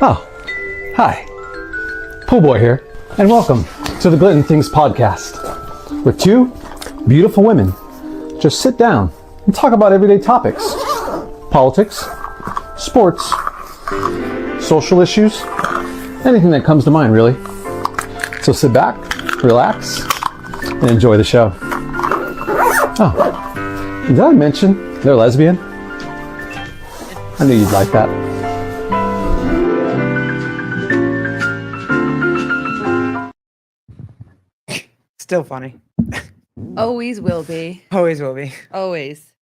Oh, hi. Pool Boy here, and welcome to the Glitton Things podcast, where two beautiful women just sit down and talk about everyday topics: politics, sports, social issues, anything that comes to mind, really. So sit back, relax, and enjoy the show. Oh, did I mention they're lesbian? I knew you'd like that. Still funny. Always will be. Always will be. Always.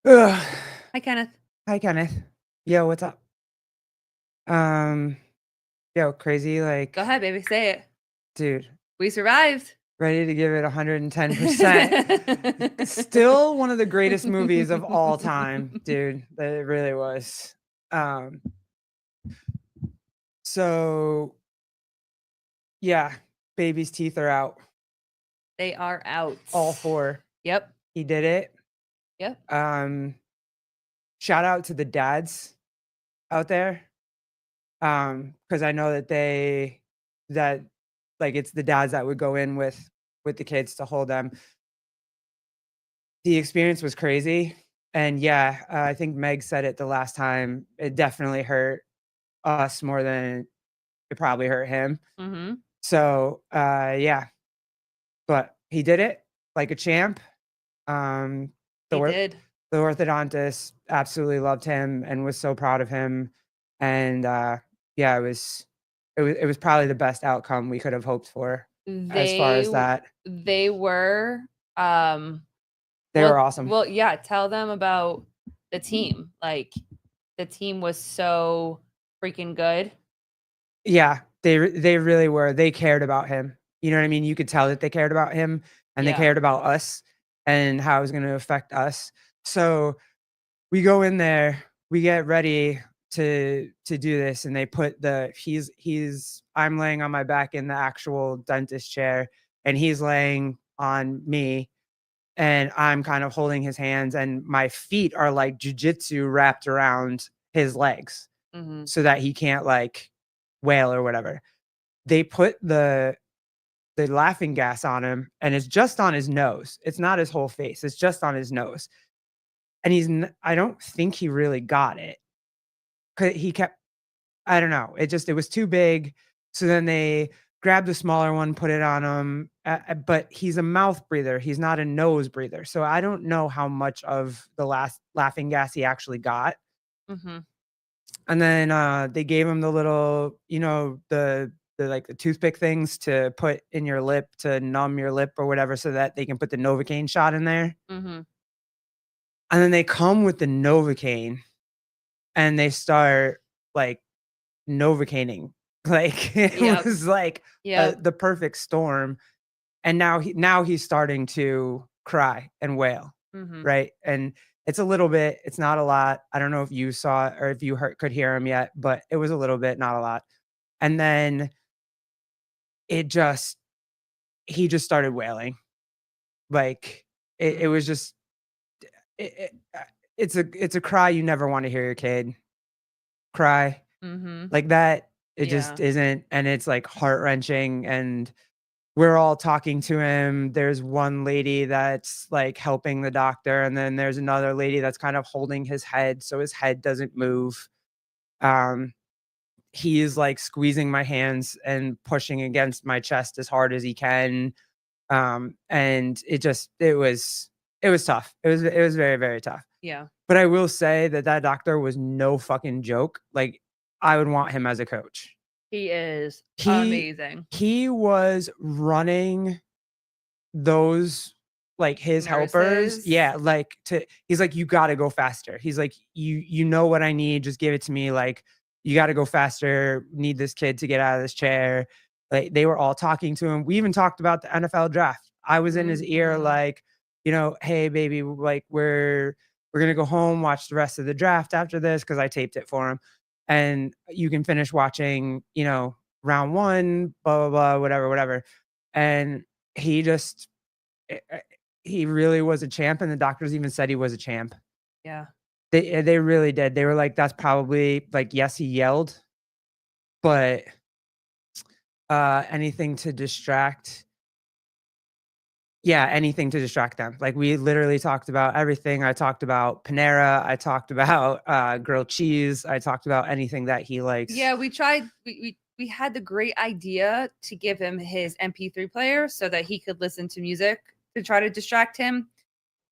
Ugh. Hi, Kenneth. Hi, Kenneth. Yo, what's up? Yo, crazy, like, Go ahead, baby. Say it. dude, We survived. ready to give it 110%. Still one of the greatest movies of all time, dude. That it really was. So, yeah, baby's teeth are out. They are out. All four. Yep. He did it. Yep. Shout out to the dads out there. Because I know that it's the dads that would go in with the kids to hold them. The experience was crazy. And yeah, I think Meg said it the last time. It definitely hurt us more than it probably hurt him. Mm-hmm. So yeah. But he did it like a champ. He did. The orthodontist absolutely loved him and was so proud of him. And yeah, it was probably the best outcome we could have hoped for as far as that. They were They were awesome. Well, yeah, tell them about the team. Like, the team was so freaking good. Yeah, they really were. They cared about him. You know what I mean? You could tell that they cared about him and they cared about us and how it was going to affect us. So we go in there, we get ready to do this, and they put I'm laying on my back in the actual dentist chair, and he's laying on me, and I'm kind of holding his hands, and my feet are like jujitsu wrapped around his legs, so that he can't like wail or whatever. They put the laughing gas on him, and it's just on his nose. It's not his whole face. It's just on his nose. And I don't think he really got it. He kept, I don't know. It was too big. So then they grabbed a smaller one, put it on him. But he's a mouth breather. He's not a nose breather. So I don't know how much of the last laughing gas he actually got. Mm-hmm. And then they gave him the little, the like the toothpick things to put in your lip to numb your lip or whatever, so that they can put the Novocaine shot in there. Mm-hmm. And then they come with the Novocaine and they start like Novocaining. Like it was like the perfect storm. And now he's starting to cry and wail. Mm-hmm. Right. And it's a little bit, it's not a lot. I don't know if you saw it or if you could hear him yet, but it was a little bit, not a lot. And then he just started wailing. Like it was just, it's a cry you never want to hear your kid cry like that. It just isn't. And it's like heart-wrenching, and we're all talking to him. There's one lady that's like helping the doctor, and then there's another lady that's kind of holding his head so his head doesn't move. He is like squeezing my hands and pushing against my chest as hard as he can. And it was tough. It was very, very tough. Yeah. But I will say that doctor was no fucking joke. Like, I would want him as a coach. He is amazing. He was running those, like, his helpers. Yeah, like he's like, you got to go faster. He's like, you know what I need, just give it to me. Like, you got to go faster. Need this kid to get out of this chair. Like, they were all talking to him. We even talked about the NFL draft. I was in his ear, like, hey baby, like we're going to go home, watch the rest of the draft after this, because I taped it for him. And you can finish watching, round one, blah, blah, blah, whatever. And he really was a champ. And the doctors even said he was a champ. Yeah. They really did. They were like, that's probably like, yes, he yelled, but anything to distract. Yeah, anything to distract them. Like, we literally talked about everything. I talked about Panera. I talked about grilled cheese. I talked about anything that he likes. Yeah, we tried. We had the great idea to give him his MP3 player so that he could listen to music to try to distract him.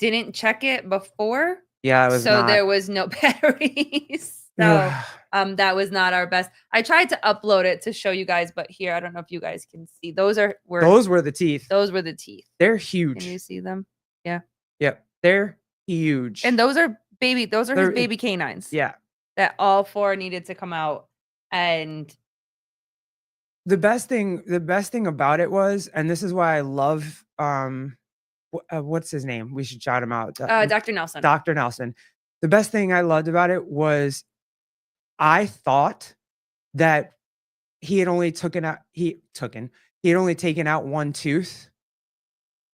Didn't check it before, Yeah, it was so not. there was no batteries. So that was not our best. I tried to upload it to show you guys, but here I don't know if you guys can see. Those were the teeth. those were the teeth. They're Can huge. you see them? Yep, they're huge. And those are his They're- baby canines. yeah, That all 4 needed to come out. And the best thing about it was, and this is why I love what's his name? We should shout him out. Dr. Nelson. Dr. Nelson. The best thing I loved about it was I thought that he had only taken out one tooth.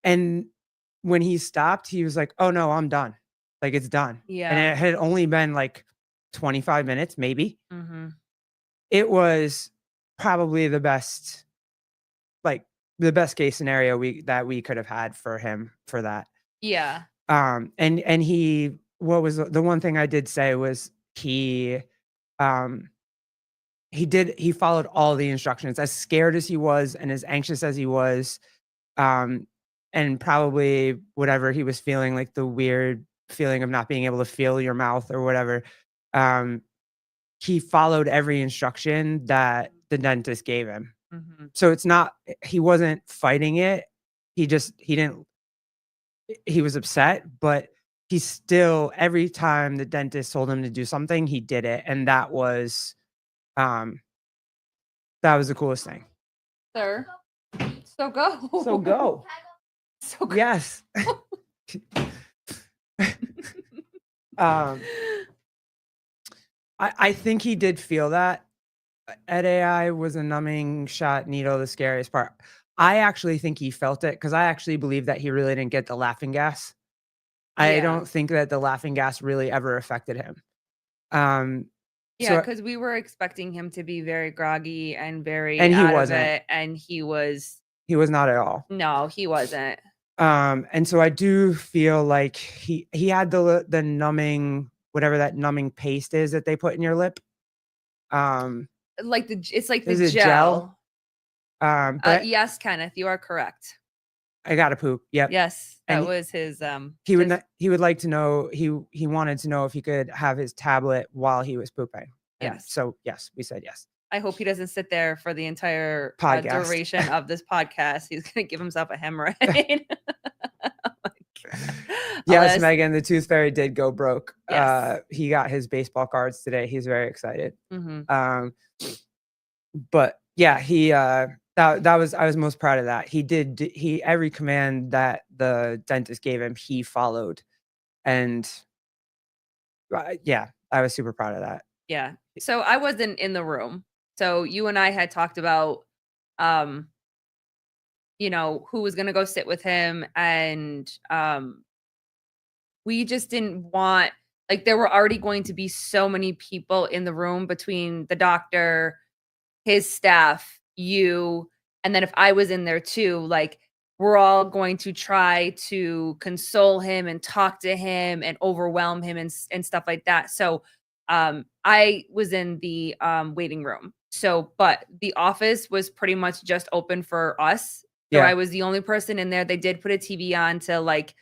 And when he stopped, he was like, "Oh no, I'm done. Like, it's done." Yeah. And it had only been like 25 minutes, maybe. Mhm. It was probably the best case scenario that we could have had for him for that. Yeah. And he, what was the one thing I did say was he followed all the instructions, as scared as he was and as anxious as he was, and probably whatever he was feeling, like the weird feeling of not being able to feel your mouth or whatever. He followed every instruction that the dentist gave him. Mhm. So it's not, he wasn't fighting it. He was upset, but he still, every time the dentist told him to do something, he did it. And that was the coolest thing. Sir. So go. So go. So go. Yes. I think he did feel that. Ed AI was a numbing shot needle, the scariest part. I actually think he felt it, because I actually believe that he really didn't get the laughing gas. I Yeah. don't think that the laughing gas really ever affected him. Yeah, So- because we were expecting him to be very groggy and very And he out wasn't. of it, and he was he was not at all. no, he wasn't. And so I do feel like he had the numbing, whatever that numbing paste is that they put in your lip. It's like the Is it gel. gel? But Yes, Kenneth, you are correct. I gotta poop. Yep. Yes, that And was his He would his- he would like to know, he wanted to know if he could have his tablet while he was pooping. And Yes. so yes, we said yes. I hope he doesn't sit there for the entire Podcast. duration of this podcast. He's gonna give himself a hemorrhoid. Oh my God. Yes, Unless- Megan, the tooth fairy did go broke. Yes. He got his baseball cards today. He's very excited. Mhm. But yeah, I was most proud of that. He every command that the dentist gave him, he followed. And yeah, I was super proud of that. Yeah. So I wasn't in the room. So you and I had talked about who was gonna go sit with him, and we just didn't want, like, there were already going to be so many people in the room between the doctor, his staff, you, and then if I was in there too, like, we're all going to try to console him and talk to him and overwhelm him and stuff like that. So I was in the waiting room. So, but the office was pretty much just open for us. So Yeah. I was the only person in there. They did put a TV on to, like,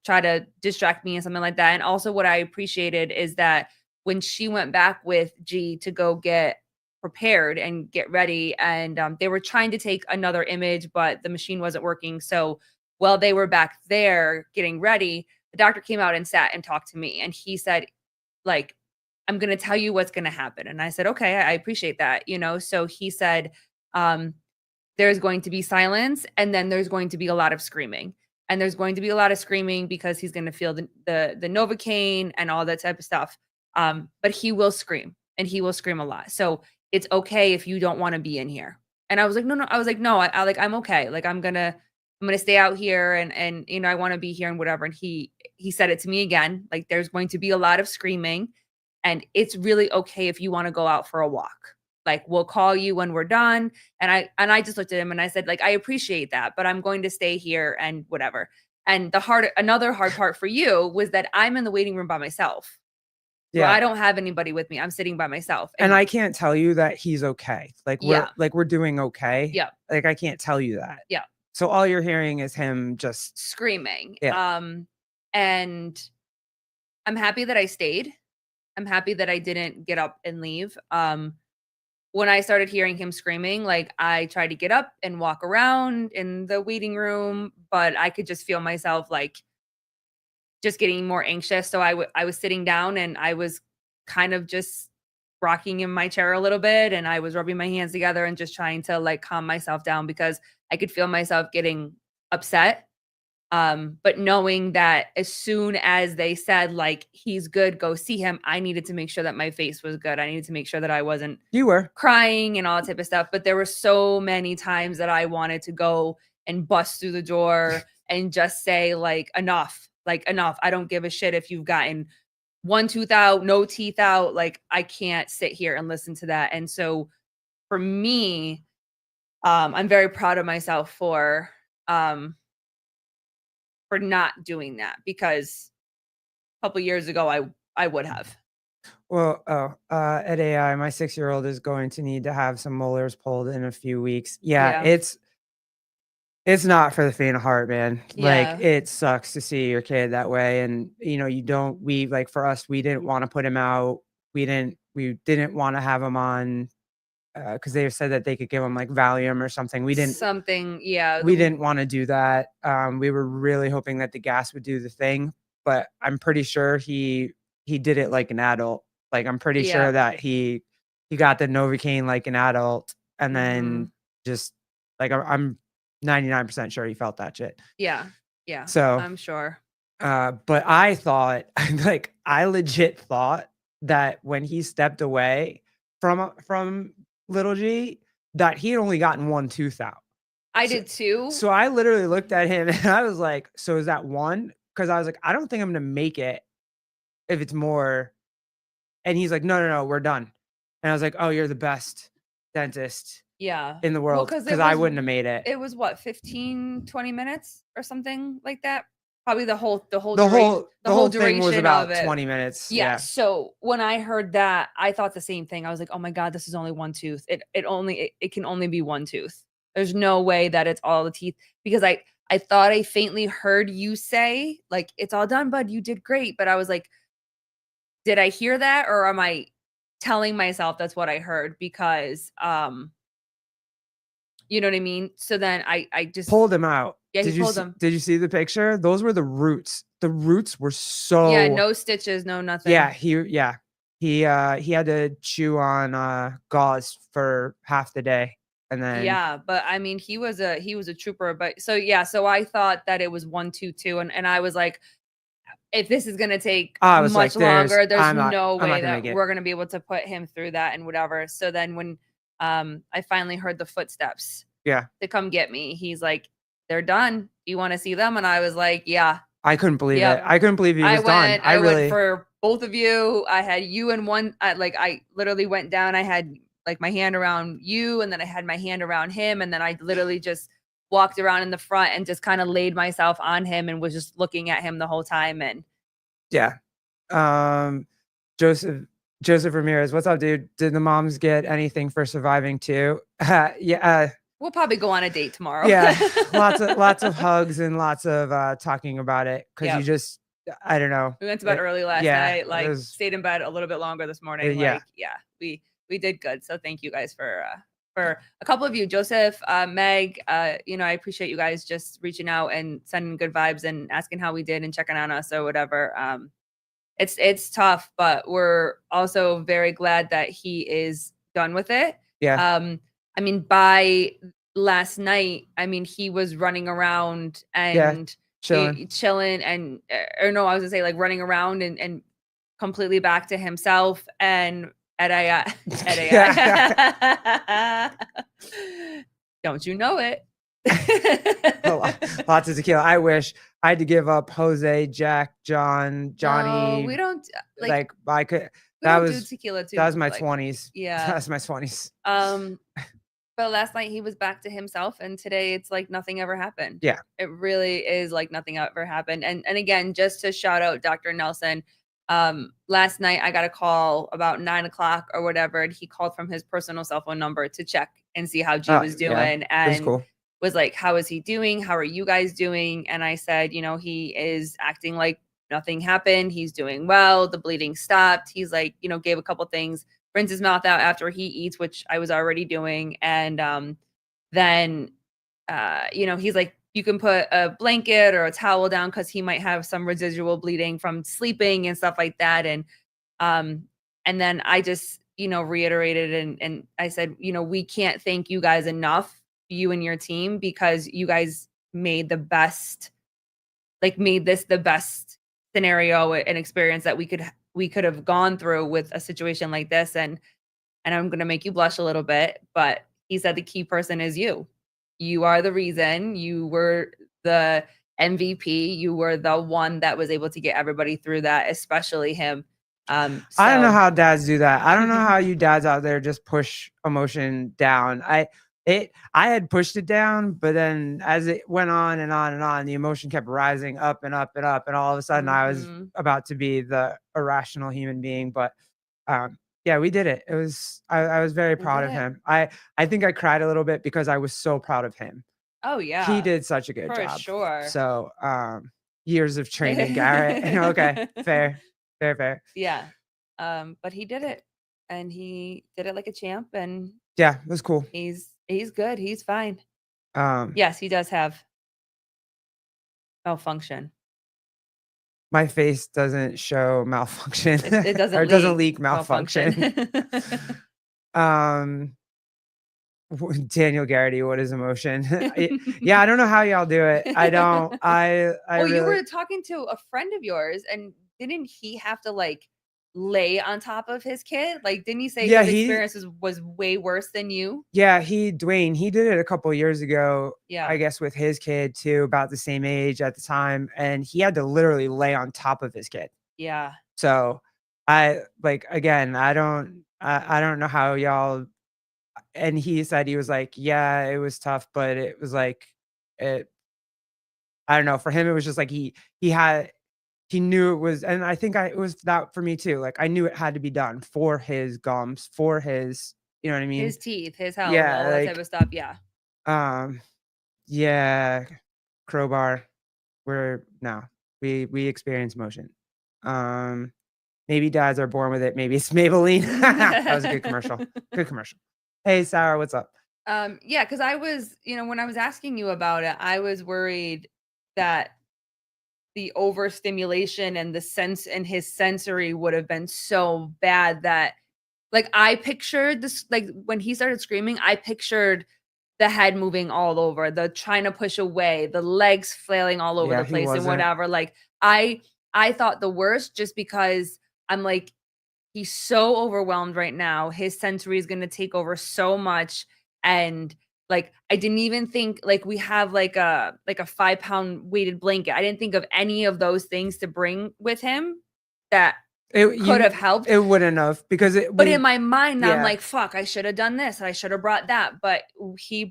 try to distract me and something like that. And also what I appreciated is that when she went back with G to go get prepared and get ready, and they were trying to take another image, but the machine wasn't working. So while they were back there getting ready, the doctor came out and sat and talked to me. And he said, like, I'm going to tell you what's going to happen. And I said, okay, I appreciate that. So he said, there's going to be silence, and then there's going to be a lot of screaming. And there's going to be a lot of screaming because he's going to feel the Novocaine and all that type of stuff. But he will scream, and he will scream a lot. So it's okay if you don't want to be in here. And I was like, no. I was like, no, I'm okay. Like, I'm going to I'm going to stay out here and you know, I want to be here and whatever. And he said it to me again, like there's going to be a lot of screaming and it's really okay if you want to go out for a walk. Like we'll call you when we're done. And I just looked at him and I said, like, I appreciate that, but I'm going to stay here and whatever. And another hard part for you was that I'm in the waiting room by myself. So Yeah. I don't have anybody with me. I'm sitting by myself. And I can't tell you that he's okay. Like we're doing okay. Yeah. Like I can't tell you that. Yeah. So all you're hearing is him just screaming. Yeah. And I'm happy that I stayed. I'm happy that I didn't get up and leave. When I started hearing him screaming, like I tried to get up and walk around in the waiting room, but I could just feel myself like just getting more anxious. So I was sitting down and I was kind of just rocking in my chair a little bit and I was rubbing my hands together and just trying to like calm myself down because I could feel myself getting upset. But knowing that as soon as they said like he's good, go see him, I needed to make sure that my face was good. I needed to make sure that I wasn't You were. crying and all that type of stuff. But there were so many times that I wanted to go and bust through the door and just say like enough. Like enough. I don't give a shit if you've gotten one tooth out, no teeth out. Like I can't sit here and listen to that. And so for me, I'm very proud of myself for not doing that because a couple years ago I would have. Well, at AI, my 6-year-old is going to need to have some molars pulled in a few weeks. Yeah. It's not for the faint of heart, man. Yeah. Like it sucks to see your kid that way. And you know, we like for us, we didn't want to put him out. We didn't want to have him on because they said that they could give him like Valium or something. We didn't want to do that. We were really hoping that the gas would do the thing, but I'm pretty sure he did it like an adult. Like I'm pretty sure that he got the Novocaine like an adult and then just like I'm 99% sure he felt that shit. Yeah. Yeah. So I'm sure. But I thought like I legit thought that when he stepped away from Little G that he had only gotten one tooth out. I did too. So I literally looked at him and I was like, so is that one? Because I was like, I don't think I'm gonna make it if it's more. And he's like, no, we're done. And I was like, oh, you're the best dentist in the world because I wouldn't have made it. It was what 15, 20 minutes or something like that. Probably the whole thing was about 20 minutes. Yeah. So when I heard that, I thought the same thing. I was like, oh my God, this is only one tooth. It can only be one tooth. There's no way that it's all the teeth because I thought I faintly heard you say like, it's all done, bud. You did great. But I was like, did I hear that? Or am I telling myself that's what I heard? Because, you know what I mean? So then I just pulled him out. Yeah, he pulled him. Did you see the picture? Those were the roots. The roots were so no stitches, no nothing. Yeah, he had to chew on gauze for half the day. And then but I mean he was a trooper. But so I thought that it was 1 2 2 and I was like, if this is gonna take much longer, there's no way that we're gonna be able to put him through that and whatever. So then when I finally heard the footsteps to come get me, he's like, they're done. Do you want to see them? And I was like, yeah. I couldn't believe it. I couldn't believe he was done. I went for both of you. I had you in one. I literally went down. I had like my hand around you, and then I had my hand around him, and then I literally just walked around in the front and just kind of laid myself on him and was just looking at him the whole time. And Joseph Ramirez, what's up, dude? Did the moms get anything for surviving too? We'll probably go on a date tomorrow. Yeah, lots of hugs and lots of talking about it because you just, I don't know. We went to bed early last night. Like stayed in bed a little bit longer this morning. We did good. So thank you guys for a couple of you, Joseph, Meg. I appreciate you guys just reaching out and sending good vibes and asking how we did and checking on us or whatever. It's tough, but we're also very glad that he is done with it. Yeah. I mean, by last night, I mean, he was running around and chilling and, or no, I was gonna say like running around and completely back to himself and at AI. Don't you know it? Lots of tequila. I wish I had to give up Jose, Jack, John, No, Johnny. we don't Like I could. we That don't do was tequila too. that was my like, 20s. yeah. That was my 20s. But last night he was back to himself, and today it's like nothing ever happened. Yeah. It really is like nothing ever happened. And again, just to shout out Dr. Nelson, last night I got a call about 9 o'clock or whatever, and he called from his personal cell phone number to check and see how G was doing. Yeah, that's And cool. was like, how is he doing? How are you guys doing? And I said, he is acting like nothing happened. He's doing well. The bleeding stopped. He's like, gave a couple things, rinse his mouth out after he eats, which I was already doing. And then, he's like, you can put a blanket or a towel down because he might have some residual bleeding from sleeping and stuff like that. And then I just, reiterated and I said, we can't thank you guys enough, you and your team, because you guys made this the best scenario and experience that we could have gone through with a situation like this. And I'm going to make you blush a little bit, but he said the key person is you. You are the reason. You were the MVP. You were the one that was able to get everybody through that, especially him. I don't know how dads do that. I don't know how you dads out there just push emotion down. I had pushed it down, but then as it went on and on and on, the emotion kept rising up and up and up, and all of a sudden I was about to be the irrational human being. But yeah, we did it. It was I was very proud of him. I think I cried a little bit because I was so proud of him. Oh yeah, he did such a good for job. Sure. So years of training, Garrett. Okay, fair. Yeah, but he did it, and he did it like a champ, and yeah, it was cool. He's good. He's fine. Um, yes, he does have malfunction. My face doesn't show malfunction. It doesn't or it doesn't leak malfunction. Daniel Garrity, what is emotion? Yeah, I don't know how y'all do it. I don't. I well, really... you were talking to a friend of yours, and didn't he have to like lay on top of his kid? Like, didn't he say his experience was way worse than you? Yeah, Dwayne, he did it a couple years ago. Yeah, I guess with his kid too, about the same age at the time, and he had to literally lay on top of his kid. Yeah. So I don't know how y'all. And he said, he was like, yeah, it was tough, but it was like I don't know. For him, it was just like he knew it was, and I think it was that for me too. Like I knew it had to be done for his gums, for his, you know what I mean? His teeth, his health, yeah, all that type of stuff. Yeah. Yeah, crowbar. We experience motion. Maybe dads are born with it. Maybe it's Maybelline. That was a good commercial. Good commercial. Hey, Sarah, what's up? Yeah, because I was, when I was asking you about it, I was worried that the overstimulation and the sense and his sensory would have been so bad that, like, I pictured this, like when he started screaming, I pictured the head moving all over, the trying to push away, the legs flailing all over the place and whatever. Like I thought the worst, just because I'm like, he's so overwhelmed right now. His sensory is going to take over so much. And like, I didn't even think, like, we have like a 5-pound weighted blanket. I didn't think of any of those things to bring with him that could have helped. It wouldn't have, because but in my mind, I'm like, fuck, I should have done this. I should have brought that. But he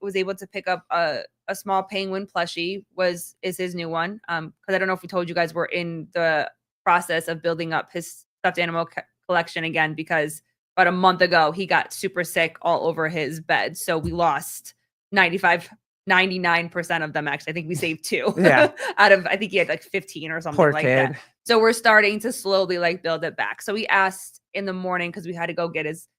was able to pick up a small penguin plushie is his new one. Cause I don't know if we told you guys, we're in the process of building up his stuffed animal collection again, because about a month ago he got super sick all over his bed. So we lost 99% of them. Actually, I think we saved 2 out of, I think he had like 15 or something. Poor like kid. That. So we're starting to slowly like build it back. So we asked in the morning, because we had to go get his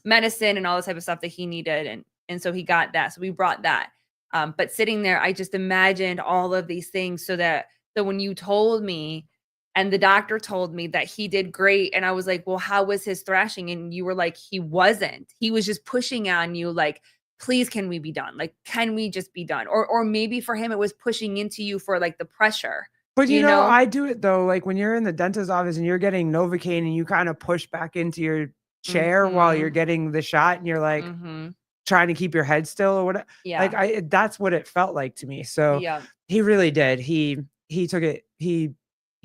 medicine and all the type of stuff that he needed, and so he got that. So we brought that. But sitting there, I just imagined all of these things, so when you told me, and the doctor told me that he did great, and I was like, well, how was his thrashing? And you were like, he wasn't. He was just pushing on you, like, please, can we be done? Like, can we just be done? Or maybe for him, it was pushing into you for like the pressure. But you know, I do it though. Like when you're in the dentist's office and you're getting Novocaine and you kind of push back into your chair while you're getting the shot, and you're like, trying to keep your head still or whatever. Yeah. Like that's what it felt like to me. So Yeah. he really did. He took it. He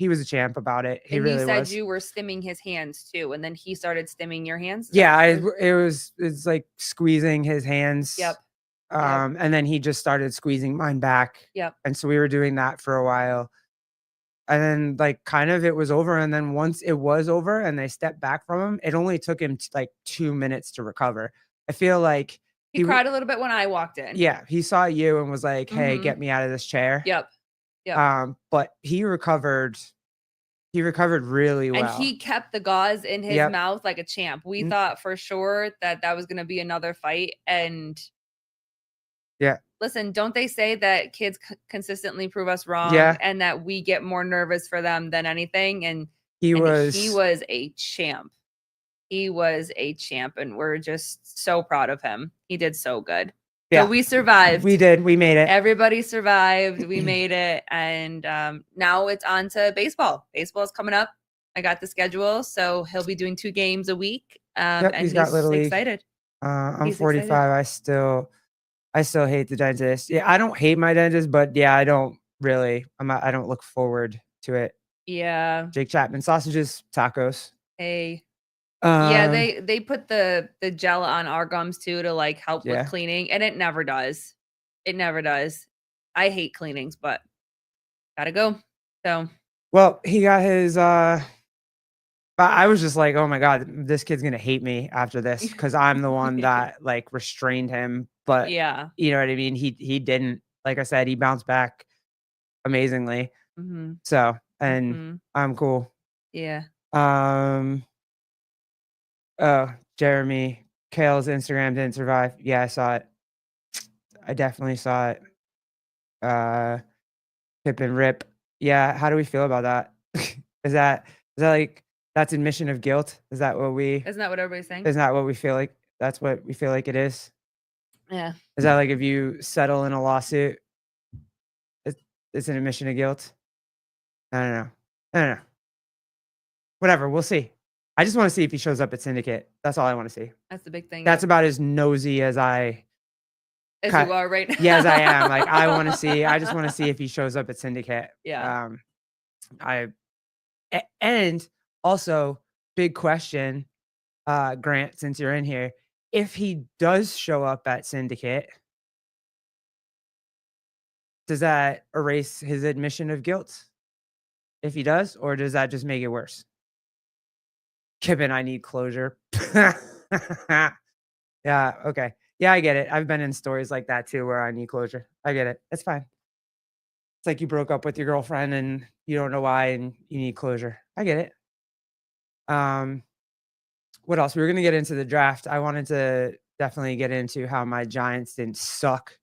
was a champ about it. He And really he said was. you were stimming his hands too, and then he started stimming your hands. Is that Yeah, true? it's like squeezing his hands. Yep. And then he just started squeezing mine back. Yep. And so we were doing that for a while. And then like kind of it was over. And then once it was over and they stepped back from him, it only took him like 2 minutes to recover. I feel like He w- cried a little bit when I walked in. yeah, he saw you and was like, "Hey, Mhm. get me out of this chair." Yep. Yep. But he recovered really And well. he kept the gauze in his Yep. mouth like a champ. We N- thought for sure that that was going to be another fight. And Yeah. listen, don't they say that kids consistently prove us wrong Yeah. and that we get more nervous for them than anything? And He he was was a champ. He was a champ, and we're just so proud of him. He did so good. Yeah. So we survived. we did. We made it. Everybody survived. We made it, and now it's on to baseball. Baseball's coming up. I got the schedule, so he'll be doing 2 games a week. Yep, And he's got Little League. excited. I'm He's 45. excited. I still hate the dentist. Yeah, I don't hate my dentist, but yeah, I don't really. I don't look forward to it. Yeah. Jake Chapman sausages, tacos. Hey. Yeah, Um, they put the gel on our gums too to like help Yeah. with cleaning, and it never does. It never does. I hate cleanings, but gotta go. So Well, he got his. I was just like, oh my god, this kid's gonna hate me after this because I'm the one that like restrained him. But yeah. you know what I mean. He didn't. Like I said, he bounced back amazingly. Mm-hmm. So and Mhm. I'm cool. Yeah. Oh, Jeremy, Kale's Instagram didn't survive. Yeah, I saw it. I definitely saw it. Pip and Rip. Yeah, how do we feel about that? Is that like that's admission of guilt? Is that what we Isn't that what everybody's saying? is that what we feel like? That's what we feel like it is? Yeah. Is that like if you settle in a lawsuit, it's an admission of guilt? I don't know. I don't know. Whatever, we'll see. I just want to see if he shows up at Syndicate. That's all I want to see. That's the big thing. That's about as nosy as I as ki- you are right now. yes, I am. Like I want to see. I just want to see if he shows up at Syndicate. Yeah. And also big question, Grant, since you're in here, if he does show up at Syndicate, does that erase his admission of guilt? If he does, or does that just make it worse? Kippen, I need closure. Yeah, okay. Yeah, I get it. I've been in stories like that too where I need closure. I get it. It's fine. It's like you broke up with your girlfriend and you don't know why and you need closure. I get it. What else? We were gonna get into the draft. I wanted to definitely get into how my Giants didn't suck.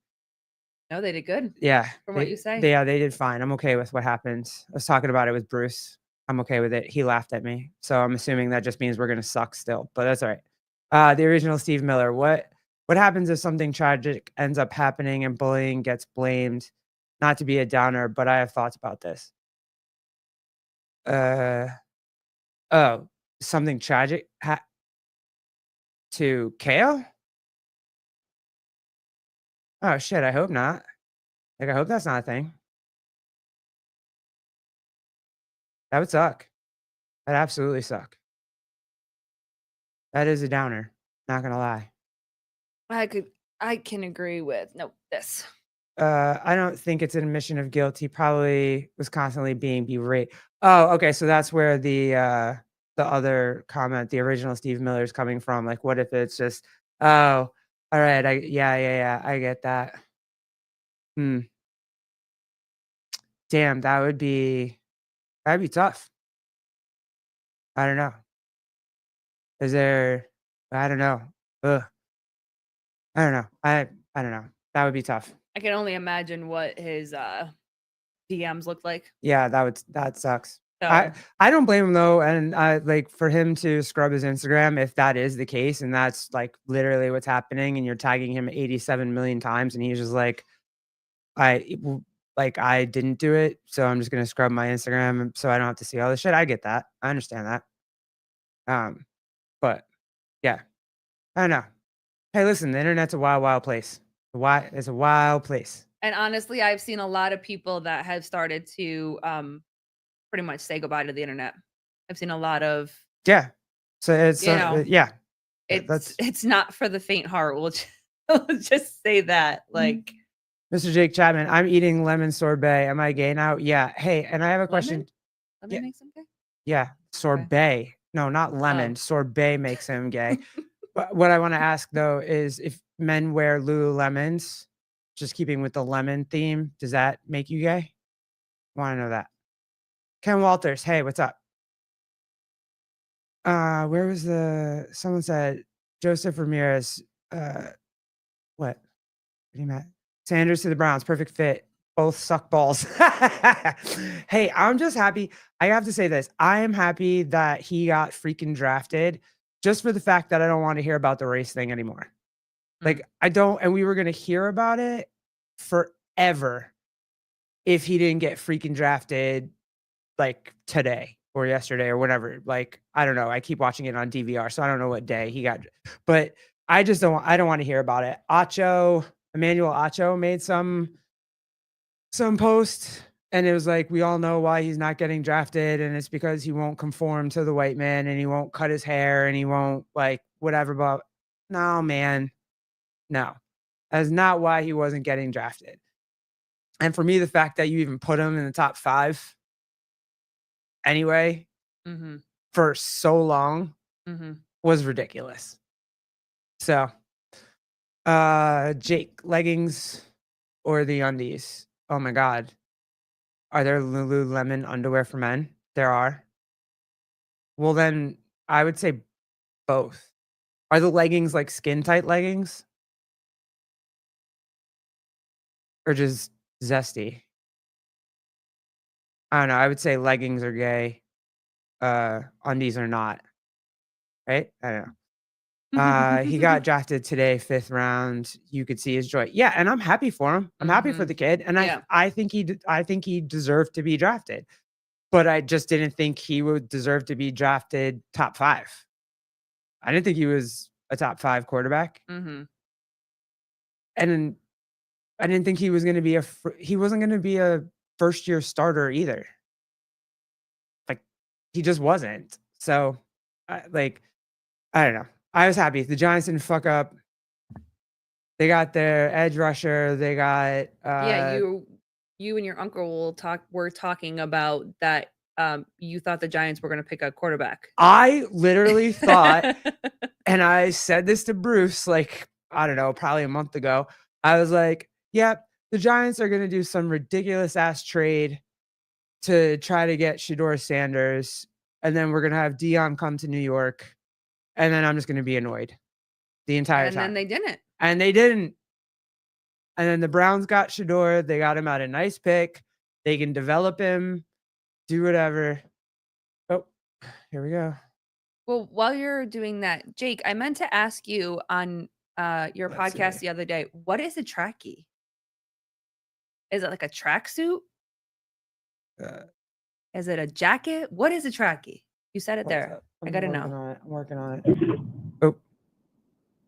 No, they did good. Yeah. From what you say. They did fine. I'm okay with what happened. I was talking about it with Bruce. I'm okay with it. He laughed at me. So I'm assuming that just means we're gonna suck still, but that's all right. The original Steve Miller. What happens if something tragic ends up happening and bullying gets blamed? Not to be a downer, but I have thoughts about this. Oh, something tragic to Kale? Oh shit, I hope not. Like I hope that's not a thing. That would suck. That'd absolutely suck. That is a downer, not gonna lie. I can agree with this. I don't think it's an admission of guilt. He probably was constantly being berated. Oh, okay. So that's where the other comment, the original Steve Miller, is coming from. Like, what if it's just, oh, all right, yeah, I get that. Damn, that'd be tough. I don't know. Is there? I don't know. Ugh. I don't know. I don't know. That would be tough. I can only imagine what his DMs looked like. Yeah, that sucks. So I don't blame him though, and I like for him to scrub his Instagram if that is the case, and that's like literally what's happening, and you're tagging him 87 million times, and he's just like, I didn't do it, so I'm just gonna scrub my Instagram so I don't have to see all this shit. I get that. I understand that. But yeah, I don't know. Hey, listen, the internet's a wild, wild place. It's a wild place. And honestly, I've seen a lot of people that have started to pretty much say goodbye to the internet. I've seen a lot of, Yeah. So it's you know, yeah. it's not for the faint heart. We'll just say that. Like Mr. Jake Chapman, I'm eating lemon sorbet. Am I gay now? Yeah. Hey, and I have a question. Let me Yeah. make some gay. Yeah, sorbet. No, not lemon. Oh. Sorbet makes him gay. But what I want to ask though is if men wear Lululemons, just keeping with the lemon theme, does that make you gay? Want to know that. Ken Walters, hey, what's up? Where was someone said Joseph Ramirez, what? What do you mean? Sanders to the Browns, perfect fit. Both suck balls. Hey, I'm just happy. I have to say this. I am happy that he got freaking drafted just for the fact that I don't want to hear about the race thing anymore. Like, I don't, and we were going to hear about it forever if he didn't get freaking drafted like today or yesterday or whatever. Like, I don't know. I keep watching it on DVR, so I don't know what day he got, but I don't want to hear about it. Emmanuel Acho made some post and it was like, we all know why he's not getting drafted, and it's because he won't conform to the white man and he won't cut his hair and he won't like whatever. But no, man, no, that's not why he wasn't getting drafted. And for me, the fact that you even put him in the top 5 anyway for so long was ridiculous. So Jake, leggings or the undies? Oh my God. Are there Lululemon underwear for men? There are. Well, then I would say both. Are the leggings like skin tight leggings? Or just zesty? I don't know. I would say leggings are gay. Undies are not. Right? I don't know. He got drafted today, 5th round. You could see his joy. Yeah, and I'm happy for him. I'm happy for the kid, and Yeah. I think he deserved to be drafted, but I just didn't think he would deserve to be drafted top 5. I didn't think he was a top 5 quarterback, and I didn't think he was going to be he wasn't going to be a first year starter either. Like, he just wasn't. So, I don't know. I was happy. The Giants didn't fuck up. They got their edge rusher. They got yeah, you and your uncle were talking about that. You thought the Giants were going to pick a quarterback. I literally thought, and I said this to Bruce, like, I don't know, probably a month ago. I was like, yep, the Giants are going to do some ridiculous ass trade to try to get Shedeur Sanders. And then we're going to have Dion come to New York. And then I'm just going to be annoyed the entire time. And then they didn't. And they didn't. And then the Browns got Shedeur. They got him at a nice pick. They can develop him, do whatever. Oh, here we go. Well, while you're doing that, Jake, I meant to ask you on your podcast the other day, what is a trackie? Is it like a tracksuit? Is it a jacket? What is a trackie? You said it there. I got to know. I'm working on it. Oh.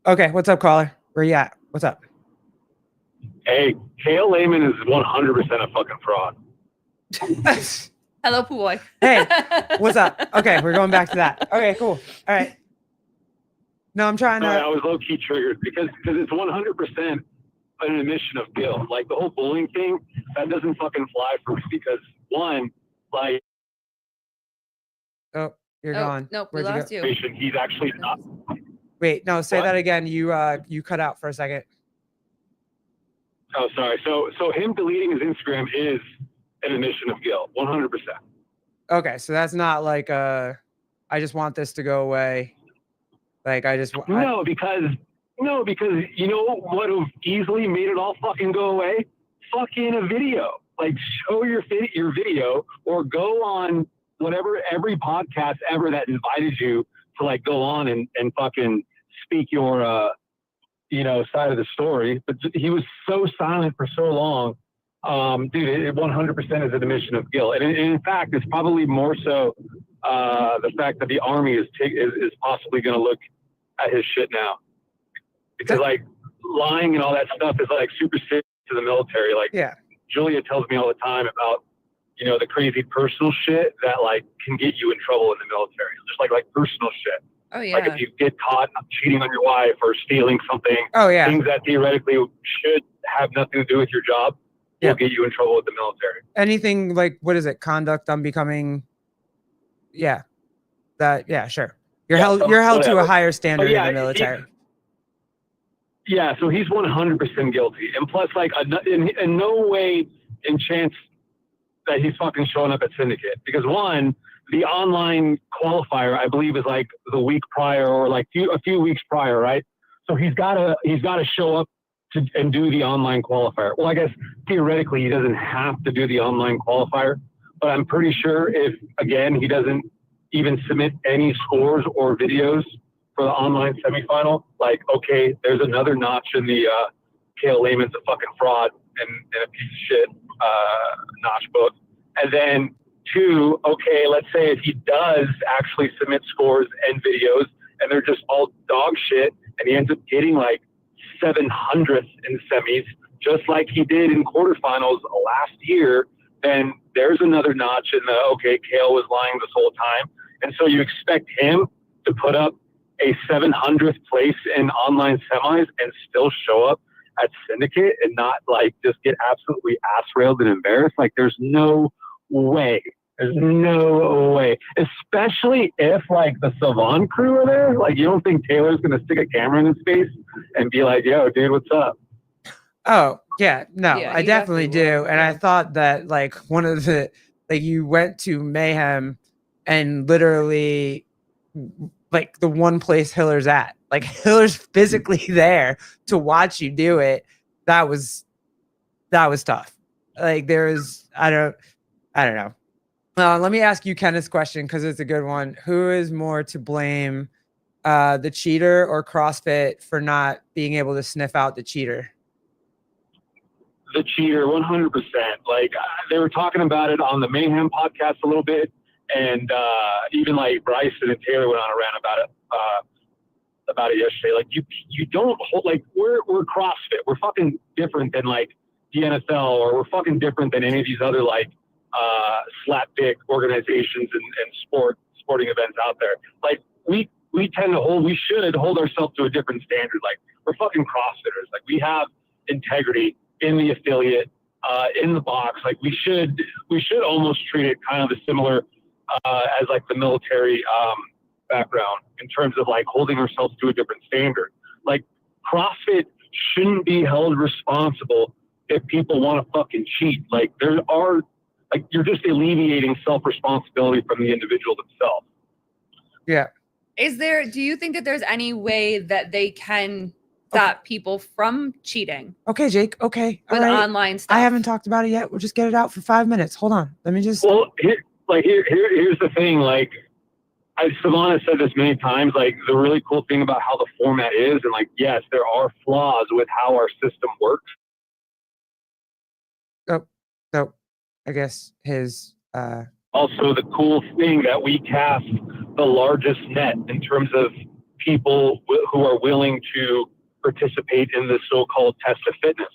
Okay, what's up, caller? Where you at? What's up? Hey, Kale Lehman is 100% a fucking fraud. Hello, Pooh Boy. Hey, what's up? Okay, we're going back to that. Okay, cool. All right. No, I'm trying to. I was low key triggered because it's 100% an admission of guilt. Like the whole bullying thing, that doesn't fucking fly for me because one, like. Oh, you're gone. Nope, we lost you. He's actually not. Wait, no, say What? that again. You cut out for a second. Oh, sorry. So him deleting his Instagram is an admission of guilt, 100%. Okay, so that's not like I just want this to go away. Like I just No, because you know what would have easily made it all fucking go away? Fucking a video. Like show your video or go on whatever every podcast ever that invited you to like go on and fucking speak your side of the story. But he was so silent for so long. Dude, it 100% is an admission of guilt. And in fact, it's probably more so the fact that the Army is possibly going to look at his shit now because like lying and all that stuff is like super serious to the military. Like Yeah. Julia tells me all the time about, you know, the crazy personal shit that like can get you in trouble in the military. Just like personal shit. Oh yeah. Like if you get caught cheating on your wife or stealing something, Oh yeah. things that theoretically should have nothing to do with your job will Yep. get you in trouble with the military. Anything like, what is it? Conduct unbecoming. Yeah. That, yeah, sure. You're Yeah, held, so you're held to a whatever. higher standard yeah, in the military. Yeah, so he's 100% guilty. And plus, like, in no way in chance that he's fucking showing up at Syndicate. Because one, the online qualifier, I believe, is like the week prior or like a few weeks prior, right? So he's gotta show up and do the online qualifier. Well, I guess theoretically he doesn't have to do the online qualifier, but I'm pretty sure if, again, he doesn't even submit any scores or videos for the online semifinal, like, okay, there's another notch in the Kale Lehman's a fucking fraud and a piece of shit notch book. And then two, okay, let's say if he does actually submit scores and videos and they're just all dog shit and he ends up getting like 700th in semis, just like he did in quarterfinals last year, then there's another notch in the, okay, Kale was lying this whole time. And so you expect him to put up a 700th place in online semis and still show up at Syndicate and not like just get absolutely ass railed and embarrassed. Like there's no way. There's no way. Especially if like the Savon crew are there. Like you don't think Taylor's going to stick a camera in his face and be like, yo, dude, what's up? Oh, yeah. No, Yeah, I he definitely definitely do. will, And I yeah. thought that like one of the, like you went to Mayhem and literally like the one place Hiller's at, like Hiller's physically there to watch you do it. That was tough. Like there is, I don't know. Let me ask you Kenneth's question because it's a good one. Who is more to blame, the cheater or CrossFit for not being able to sniff out the cheater? The cheater, 100%. Like they were talking about it on the Mayhem podcast a little bit. And even like Bryson and Taylor went on a rant about it yesterday. Like you don't hold, like we're CrossFit. We're fucking different than like the NFL, or we're fucking different than any of these other like slapdick organizations and sporting events out there. Like we should hold ourselves to a different standard. Like we're fucking CrossFitters. Like we have integrity in the affiliate, in the box. Like we should almost treat it kind of as similar as like the military background in terms of like holding ourselves to a different standard. Like CrossFit shouldn't be held responsible if people want to fucking cheat. Like you're just alleviating self-responsibility from the individual themselves. Yeah. Do you think that there's any way that they can stop people from cheating Okay, Jake. Okay. All with right. online stuff? I haven't talked about it yet. We'll just get it out for 5 minutes. Hold on. Let me just. Well, here's the thing. Like, Savannah said this many times. Like, the really cool thing about how the format is, and like, yes, there are flaws with how our system works. So, I guess his. Also, the cool thing that we cast the largest net in terms of people who are willing to participate in the so-called test of fitness.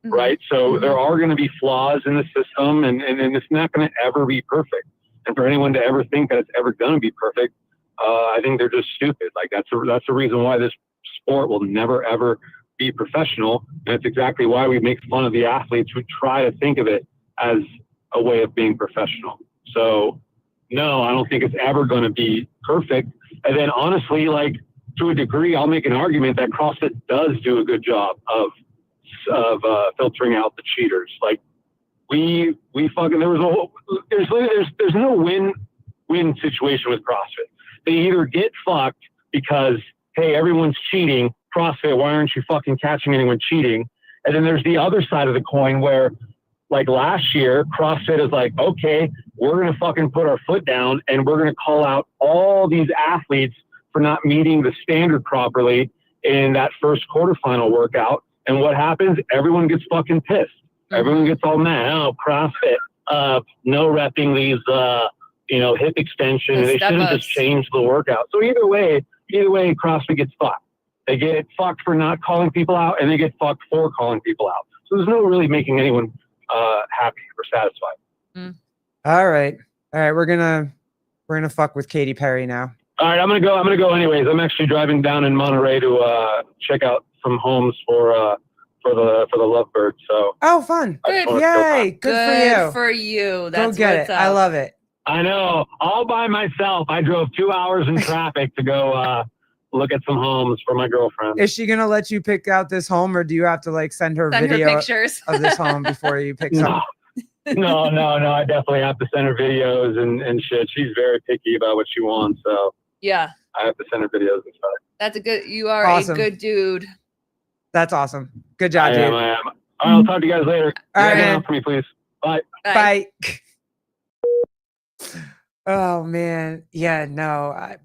Mhm. Right? So Mhm. there are going to be flaws in the system, and it's not going to ever be perfect. And for anyone to ever think that it's ever going to be perfect, I think they're just stupid. Like that's the reason why this sport will never ever be professional, and it's exactly why we make fun of the athletes who try to think of it as a way of being professional. So no, I don't think it's ever going to be perfect. And then honestly, like to a degree, I'll make an argument that CrossFit does do a good job of filtering out the cheaters. Like we fucking, there's no win situation with CrossFit. They either get fucked because, hey, everyone's cheating. CrossFit, why aren't you fucking catching anyone cheating? And then there's the other side of the coin where, like last year, CrossFit is like, okay, we're going to fucking put our foot down and we're going to call out all these athletes for not meeting the standard properly in that first quarterfinal workout. And what happens? Everyone gets fucking pissed. Mm-hmm. Everyone gets all mad. Oh, CrossFit, no repping these, hip extension. They should have just changed the workout. So either way, CrossFit gets fucked. They get fucked for not calling people out, and they get fucked for calling people out. So there's no really making anyone happy or satisfied. All right. We're gonna fuck with Katy Perry now. All right, I'm gonna go anyways. I'm actually driving down in Monterey to check out some homes for the Lovebird. So Oh, fun! I just Good. wanted to go Yay! Good for you. you. Go That's get what's it. up. I love it. I know, all by myself. I drove 2 hours in traffic to go look at some homes for my girlfriend. Is she gonna let you pick out this home, or do you have to like send her Send her video pictures of this home before you pick No, something? no. I definitely have to send her videos and shit. She's very picky about what she wants, so Yeah, I have to send her videos and stuff. that's a good. You are Awesome. a good dude. That's awesome. Good job, I dude. am. All right, I'll talk to you guys later. All right, Look man. out for me, please. Bye. Bye. Oh man, yeah, no,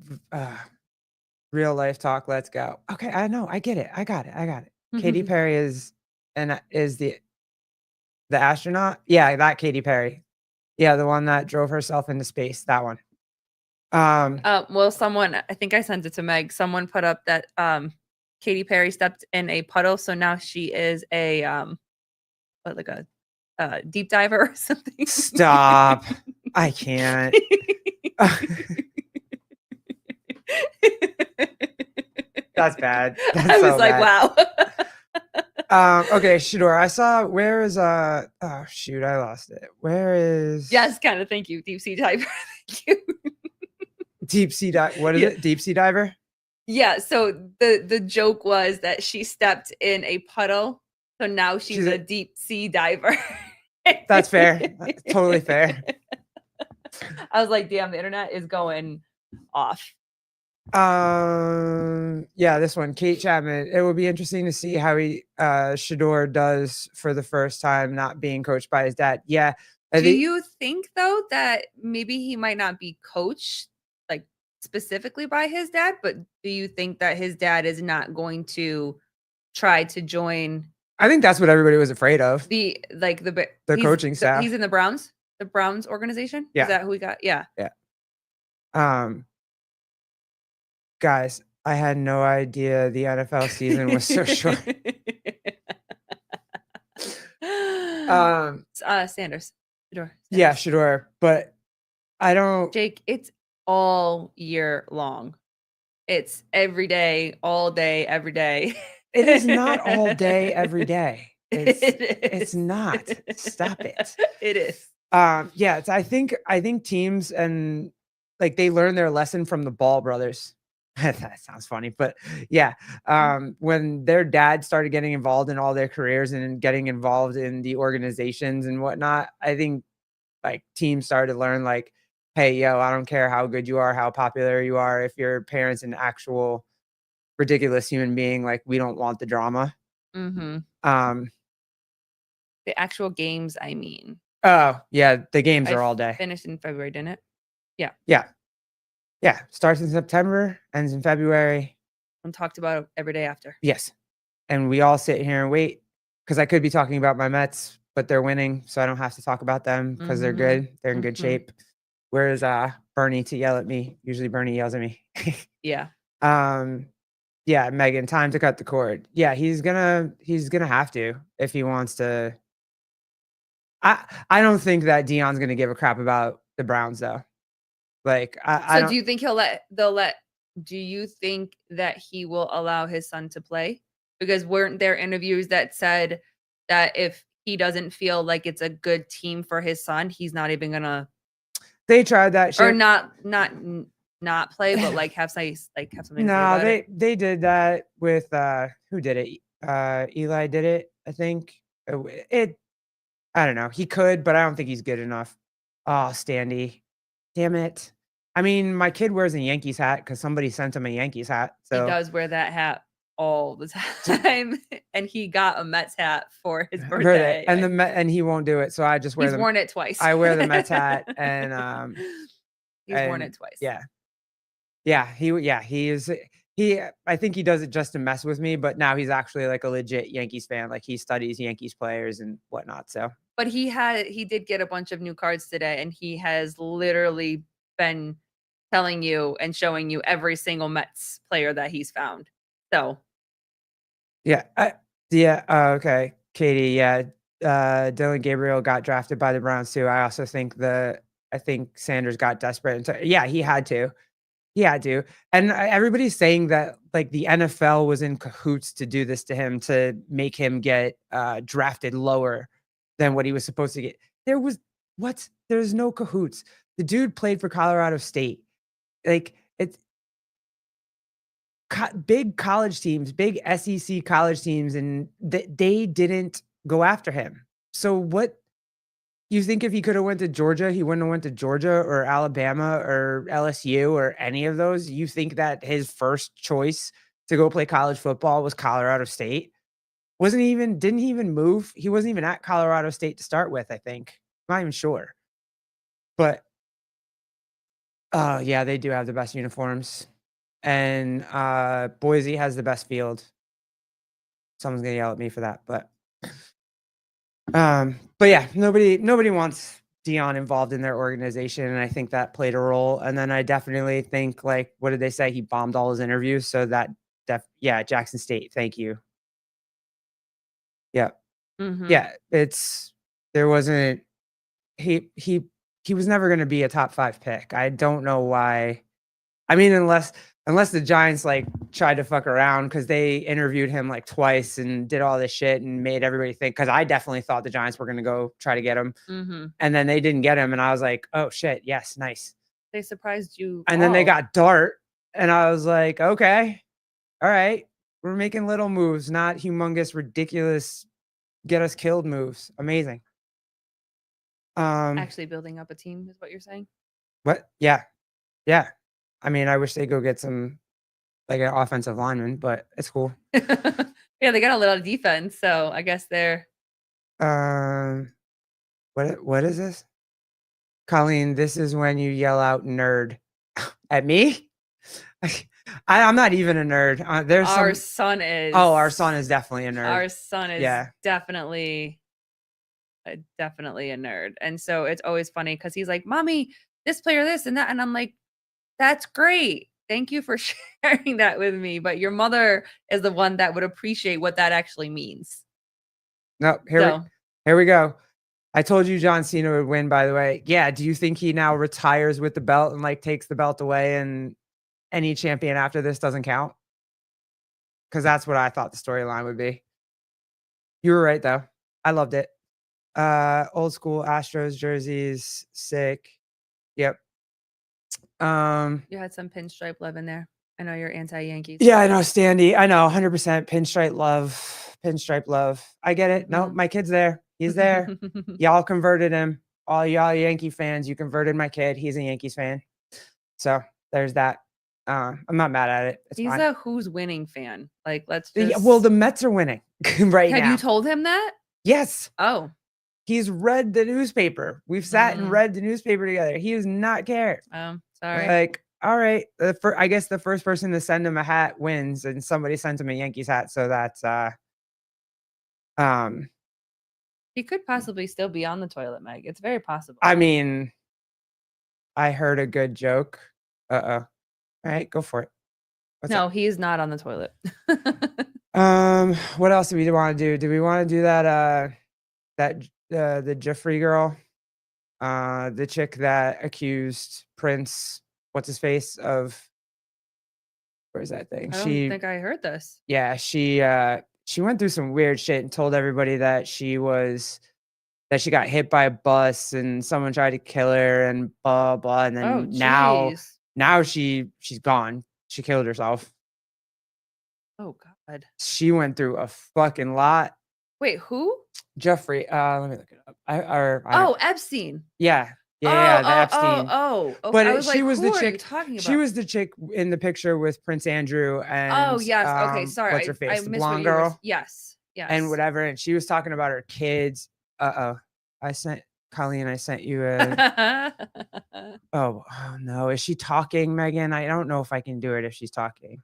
real life talk. Let's go. Okay, I know, I get it. I got it. Katy Perry is the astronaut. Yeah, that Katy Perry. Yeah, the one that drove herself into space. That one. Well, someone, I think I sent it to Meg. Someone put up that Katy Perry stepped in a puddle, so now she is a like a deep diver or something. Stop. I can't. That's bad. That's I was so like, bad. wow. Okay, Shador, I saw where is oh shoot, I lost it. Where is Yes, kind of. Thank you, deep sea diver. Thank you. deep sea dive? What is Yeah. it? Deep sea diver? Yeah. So the joke was that she stepped in a puddle, so now she's a deep sea diver. That's fair. That's totally fair. I was like, damn, the internet is going off. Yeah, this one, Kate Chapman. It will be interesting to see how Shador does for the first time not being coached by his dad. Yeah. Do you think though that maybe he might not be coached like specifically by his dad, but do you think that his dad is not going to try to join I think that's what everybody was afraid of. the coaching staff. He's in the Browns organization. Yeah. Is that who we got? Yeah. Guys, I had no idea the NFL season was so short. Sanders. Shador. Yeah, Sanders. Shador, but I don't. Jake, it's all year long. It's every day, all day, every day. It is not all day, every day. It's is. not. Stop it. It is. Yeah, I think teams and like they learn their lesson from the Ball brothers. That sounds funny, but yeah, when their dad started getting involved in all their careers and getting involved in the organizations and whatnot, I think like teams started to learn like, hey, yo, I don't care how good you are, how popular you are. If your parent's an actual ridiculous human being, like we don't want the drama. Mm-hmm. The actual games, I mean. Oh yeah, the games are all day. Finished in February, didn't it? Yeah, starts in September, ends in February. And talked about it every day after. Yes. And we all sit here and wait because I could be talking about my Mets, but they're winning, so I don't have to talk about them because they're good. They're in good shape. Whereas Bernie to yell at me. Usually Bernie yells at me. Yeah. Yeah, Megan, time to cut the cord. Yeah, he's gonna have to if he wants to. I don't think that Deion's gonna give a crap about the Browns though. Like I don't, do you think do you think that he will allow his son to play? Because weren't there interviews that said that if he doesn't feel like it's a good team for his son, he's not even gonna they tried that shit. or not play, but like have something to say No, about it? they did that with who did it? Eli did it, I think. I don't know. He could, but I don't think he's good enough. Oh, Standy. Damn it. I mean, my kid wears a Yankees hat because somebody sent him a Yankees hat. So He does wear that hat all the time. And he got a Mets hat for his birthday. And he won't do it. So I just wear He's worn it twice. I wear the Mets hat and he's worn it twice. Yeah. I think he does it just to mess with me, but now he's actually like a legit Yankees fan. Like he studies Yankees players and whatnot. So but he did get a bunch of new cards today, and he has literally been telling you and showing you every single Mets player that he's found. So Yeah, okay, Katie, yeah, Dylan Gabriel got drafted by the Browns too. I also think I think Sanders got desperate and yeah, he had to. He had to, and everybody's saying that, like, the NFL was in cahoots to do this to him to make him get, drafted lower than what he was supposed to get. There was what? There's no cahoots. The dude played for Colorado State. Like, it's big college teams, big SEC college teams, and they didn't go after him. So what you think if he coulda went to Georgia, he wouldn't have went to Georgia or Alabama or LSU or any of those? You think that his first choice to go play college football was Colorado State? Didn't he even move? He wasn't even at Colorado State to start with, I think. I'm not even sure. But, yeah, they do have the best uniforms. And, Boise has the best field. Someone's gonna yell at me for that, but yeah, nobody wants Dion involved in their organization, and I think that played a role. And then I definitely think, like, what did they say? He bombed all his interviews, so that yeah, Jackson State. Thank you. Yeah, Mhm. yeah. There wasn't he he he was never going to be a top 5 pick. I don't know why. I mean, unless the Giants, like, tried to fuck around because they interviewed him, like, twice and did all this shit and made everybody think, because I definitely thought the Giants were gonna go try to get him, Mhm. and then they didn't get him, and I was like, "Oh, shit, yes, nice." They surprised you And then they all. got Dart, and I was like, "Okay, alright. We're making little moves, not humongous, ridiculous, get us killed moves." Amazing. Um, Actually building up a team is what you're saying? what? Yeah, yeah. I mean, I wish they'd go get some, like, an offensive lineman, but it's cool. Yeah, they got a little defense, so I guess they're Um, what is this? Colleen, this is when you yell out "nerd" at me? I'm not even a nerd. There's our some son is. Oh, our son is definitely a nerd. Our son is Yeah. definitely definitely a nerd. And so it's always funny because he's like, "Mommy, this player, this and that." And I'm like, "That's great. Thank you for sharing that with me." But your mother is the one that would appreciate what that actually means. No, So here we go. I told you John Cena would win, by the way. Yeah, do you think he now retires with the belt and, like, takes the belt away and any champion after this doesn't count? Because that's what I thought the storyline would be. You were right, though. I loved it. Old school Astros jerseys, sick. Yep. you had some pinstripe love in there. I know you're anti-Yankees. Yeah, I know, Standy. I know, 100% pinstripe love. Pinstripe love. I get it. No, Mhm. my kid's there. He's there. Y'all converted him. All y'all Yankee fans, you converted my kid. He's a Yankees fan. So there's that. I'm not mad at it. It's He's fine. a who's winning fan. Like, let's Yeah, just well, the Mets are winning right Have now. you told him that? Yes. Oh. He's read the newspaper. We've sat and read the newspaper together. He does not care. Sorry. Like, all right. I guess the first person to send him a hat wins, and somebody sent him a Yankees hat. So that's He could possibly still be on the toilet, Meg. It's very possible. I mean, I heard a good joke. Uh-oh. All right, go for it. What's No, up? he is not on the toilet. What else do we want to do? Do we want to do that the Jeffrey girl? The chick that accused Prince, what's his face, of where's that thing? I don't think I heard this. Yeah, she went through some weird shit and told everybody that she got hit by a bus and someone tried to kill her and blah blah. And then Oh, now jeez. she's gone. She killed herself. Oh, God. She went through a fucking lot. Wait, who? Jeffrey, let me look it up. Epstein. Yeah. Yeah, the Epstein. Okay. But I was she like, was who the are you chick. talking about? She was the chick in the picture with Prince Andrew and Oh, yes. Okay, sorry. what's her face? I The missed blonde what you were girl Yes. and whatever. And she was talking about her kids. Uh-oh. I sent you a oh no. Is she talking, Megan? I don't know if I can do it if she's talking.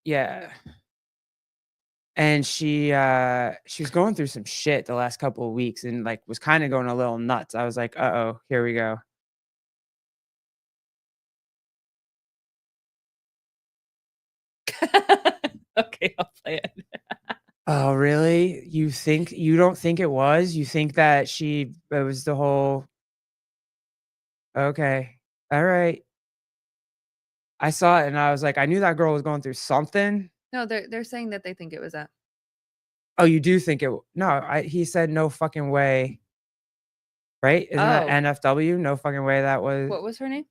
Yeah. And she was going through some shit the last couple of weeks and, like, was kind of going a little nuts. I was like, uh-oh, here we go. Okay, I'll play it. Oh, really? You don't think it was? You think that it was the whole okay. All right. I saw it and I was like, I knew that girl was going through something. No, they're saying that they think it was that. Oh, you do think no, he said no fucking way. Right? Isn't that Oh. NFW? No fucking way that was What was her name?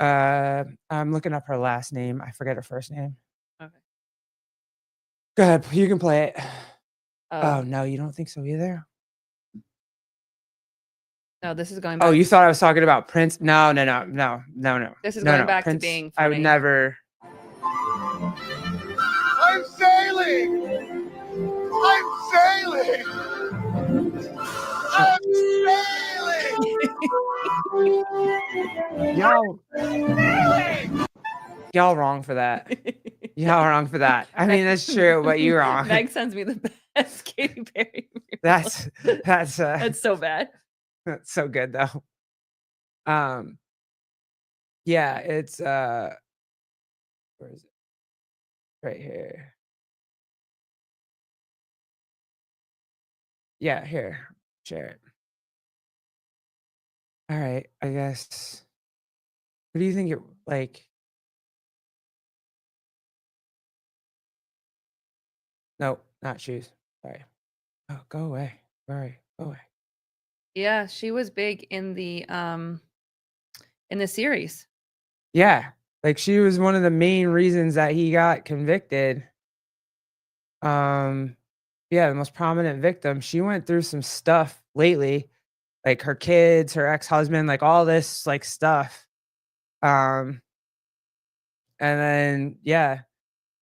I'm looking up her last name. I forget her first name. Okay. Go ahead, you can play it. Oh, Oh, no, you don't think so either? no, this is going back. Oh, you thought I was talking about Prince? No. This is No, going no, back to Prince, being I would funny. never. I'm sailing! I'm sailing! I'm sailing! Y'all wrong for that. Y'all wrong for that. I mean, that's true, but you're wrong. Meg sends me the best Katy Perry. That's That's so bad. that's so good though. Yeah, it's where is it? Right here. Yeah, here. Share it. All right, I guess. What do you think it like? Nope, not shoes. Sorry. Oh, go away. Sorry, go away. Yeah, she was big in the series. Yeah, like she was one of the main reasons that he got convicted. Yeah, the most prominent victim. She went through some stuff lately, like her kids, her ex-husband, like all this like stuff. And then yeah,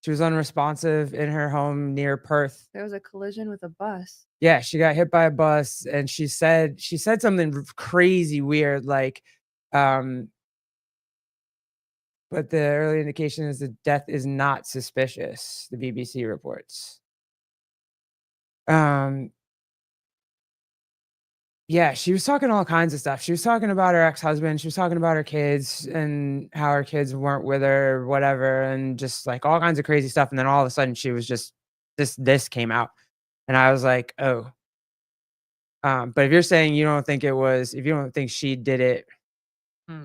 she was unresponsive in her home near Perth. There was a collision with a bus. Yeah, she got hit by a bus and she said something crazy weird like but the early indication is the death is not suspicious, the BBC reports. Yeah, she was talking all kinds of stuff. She was talking about her ex-husband, she was talking about her kids and how her kids weren't with her or whatever, and just like all kinds of crazy stuff. And then all of a sudden she was just this came out. And I was like, oh. But if you're saying you don't think she did it. Hmm.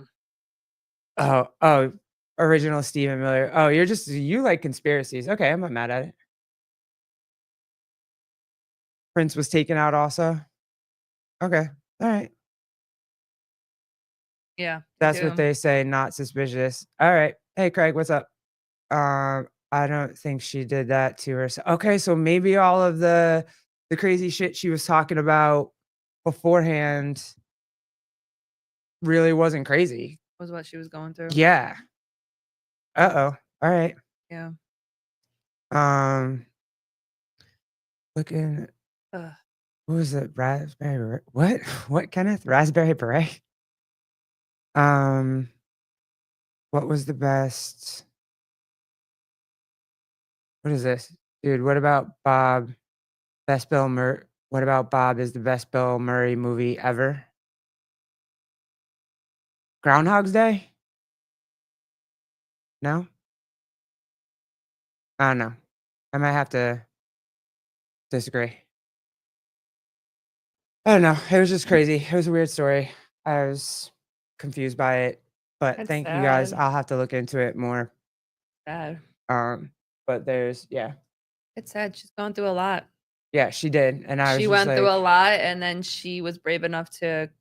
Oh, original Stephen Miller. Oh, you like conspiracies. Okay, I'm not mad at it. Prince was taken out also. Okay. All right. Yeah. That's what they say, not suspicious. All right. Hey, Craig, what's up? I don't think she did that to herself. Okay, so maybe all of the crazy shit she was talking about beforehand really wasn't crazy. was what she was going through. Yeah. Uh-oh. All right. Yeah. Looking. Ugh. What was it? Raspberry. What? What, Kenneth? Raspberry beret? What was the best? What is this? Dude, what about Bob? What about Bob is the best Bill Murray movie ever? Groundhog's Day? No? I don't know. I might have to disagree. I don't know. It was just crazy. It was a weird story. I was confused by it. But That's thank you guys. sad. I'll have to look into it more. Sad. But there's It's sad. She's gone through a lot. Yeah, she did. And I was She just went through a like, lot, and then she was brave enough to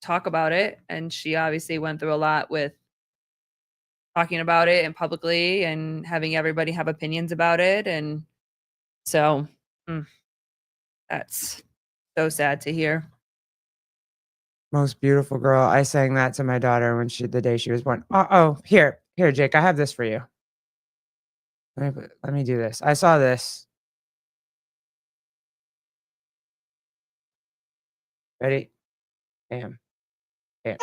talk about it. And she obviously went through a lot with talking about it and publicly and having everybody have opinions about it. And so that's so sad to hear. most beautiful girl. I sang that to my daughter the day she was born. Oh, here, Jake. I have this for you. Let me do this. I saw this. Ready? Bam. Bam.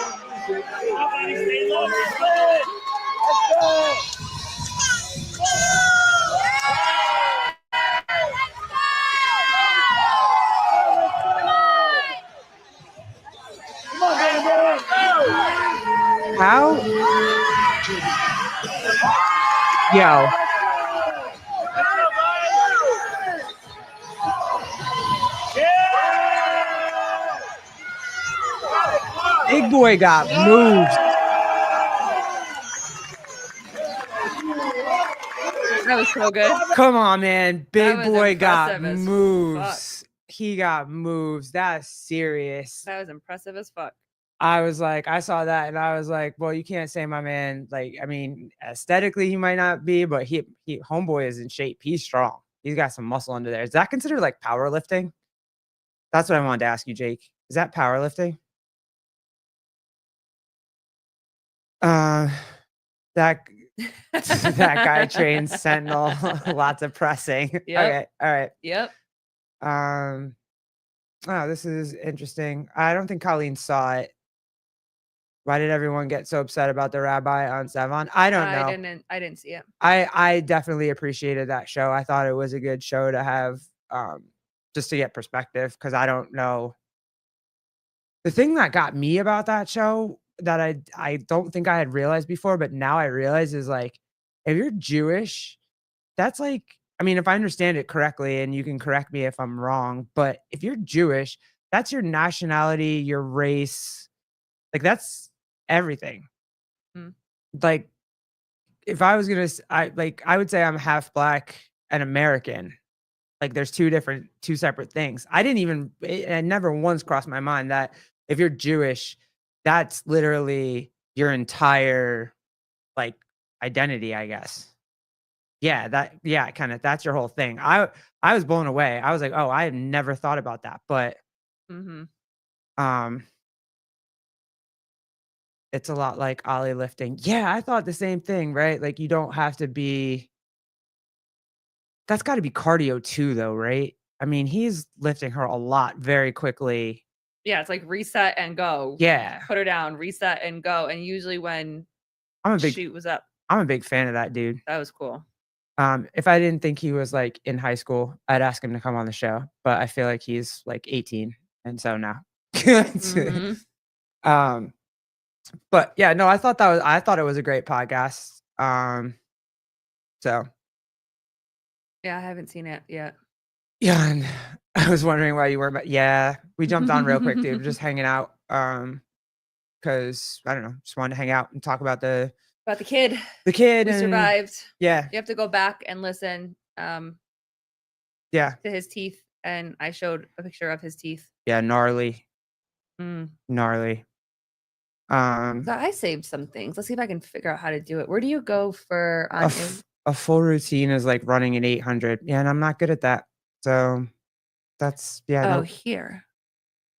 How? Yo. boy got moves. That was so good. Come on, man. Big was boy got impressive as fuck. moves. He got moves. That's serious. That was impressive as fuck. I was like, I saw that and I was like, well, you can't say my man. Like, I mean, aesthetically, he might not be, but he homeboy is in shape. He's strong. He's got some muscle under there. Is that considered like powerlifting? That's what I wanted to ask you, Jake. Is that powerlifting? That that guy trains Sentinel. Lots of pressing. Yep. Okay. All right. Yep. Oh, this is interesting. I don't think Colleen saw it. Why did everyone get so upset about the rabbi on Savon? I don't know. I didn't see it. I definitely appreciated that show. I thought it was a good show to have, just to get perspective, because I don't know. The thing that got me about that show that I don't think I had realized before, but now I realize is like, if you're Jewish, that's like, I mean, if I understand it correctly, and you can correct me if I'm wrong, but if you're Jewish, that's your nationality, your race, like that's everything. Mm. Like, if I was gonna, I would say I'm half black and American. Like, there's two separate things. It never once crossed my mind that if you're Jewish, that's literally your entire like identity, I guess. Yeah, that's your whole thing. I was blown away. I was like, oh, I had never thought about that. But it's a lot like Ollie lifting. Yeah, I thought the same thing, right? Like, you don't have to be. That's got to be cardio too, though, right? I mean, he's lifting her a lot very quickly. Yeah, it's like reset and go. Yeah, Put her down, reset and go. And usually when I'm a big shoot was up, I'm a big fan of that dude. that was cool. If I didn't think he was like in high school, I'd ask him to come on the show. But I feel like he's like 18, and so now. But yeah, no, I thought it was a great podcast. So Yeah, I haven't seen it yet. yeah, and I was wondering why you weren't. But yeah, we jumped on real quick, dude. We're just hanging out. Because I don't know, just wanted to hang out and talk about the kid. The kid We and survived. Yeah, You have to go back and listen yeah, to his teeth. And I showed a picture of his teeth. yeah. Gnarly. So Um, I saved some things. Let's see if I can figure out how to do it. Where do you go for a full routine is like running an 800. Yeah, and I'm not good at that. So that's here.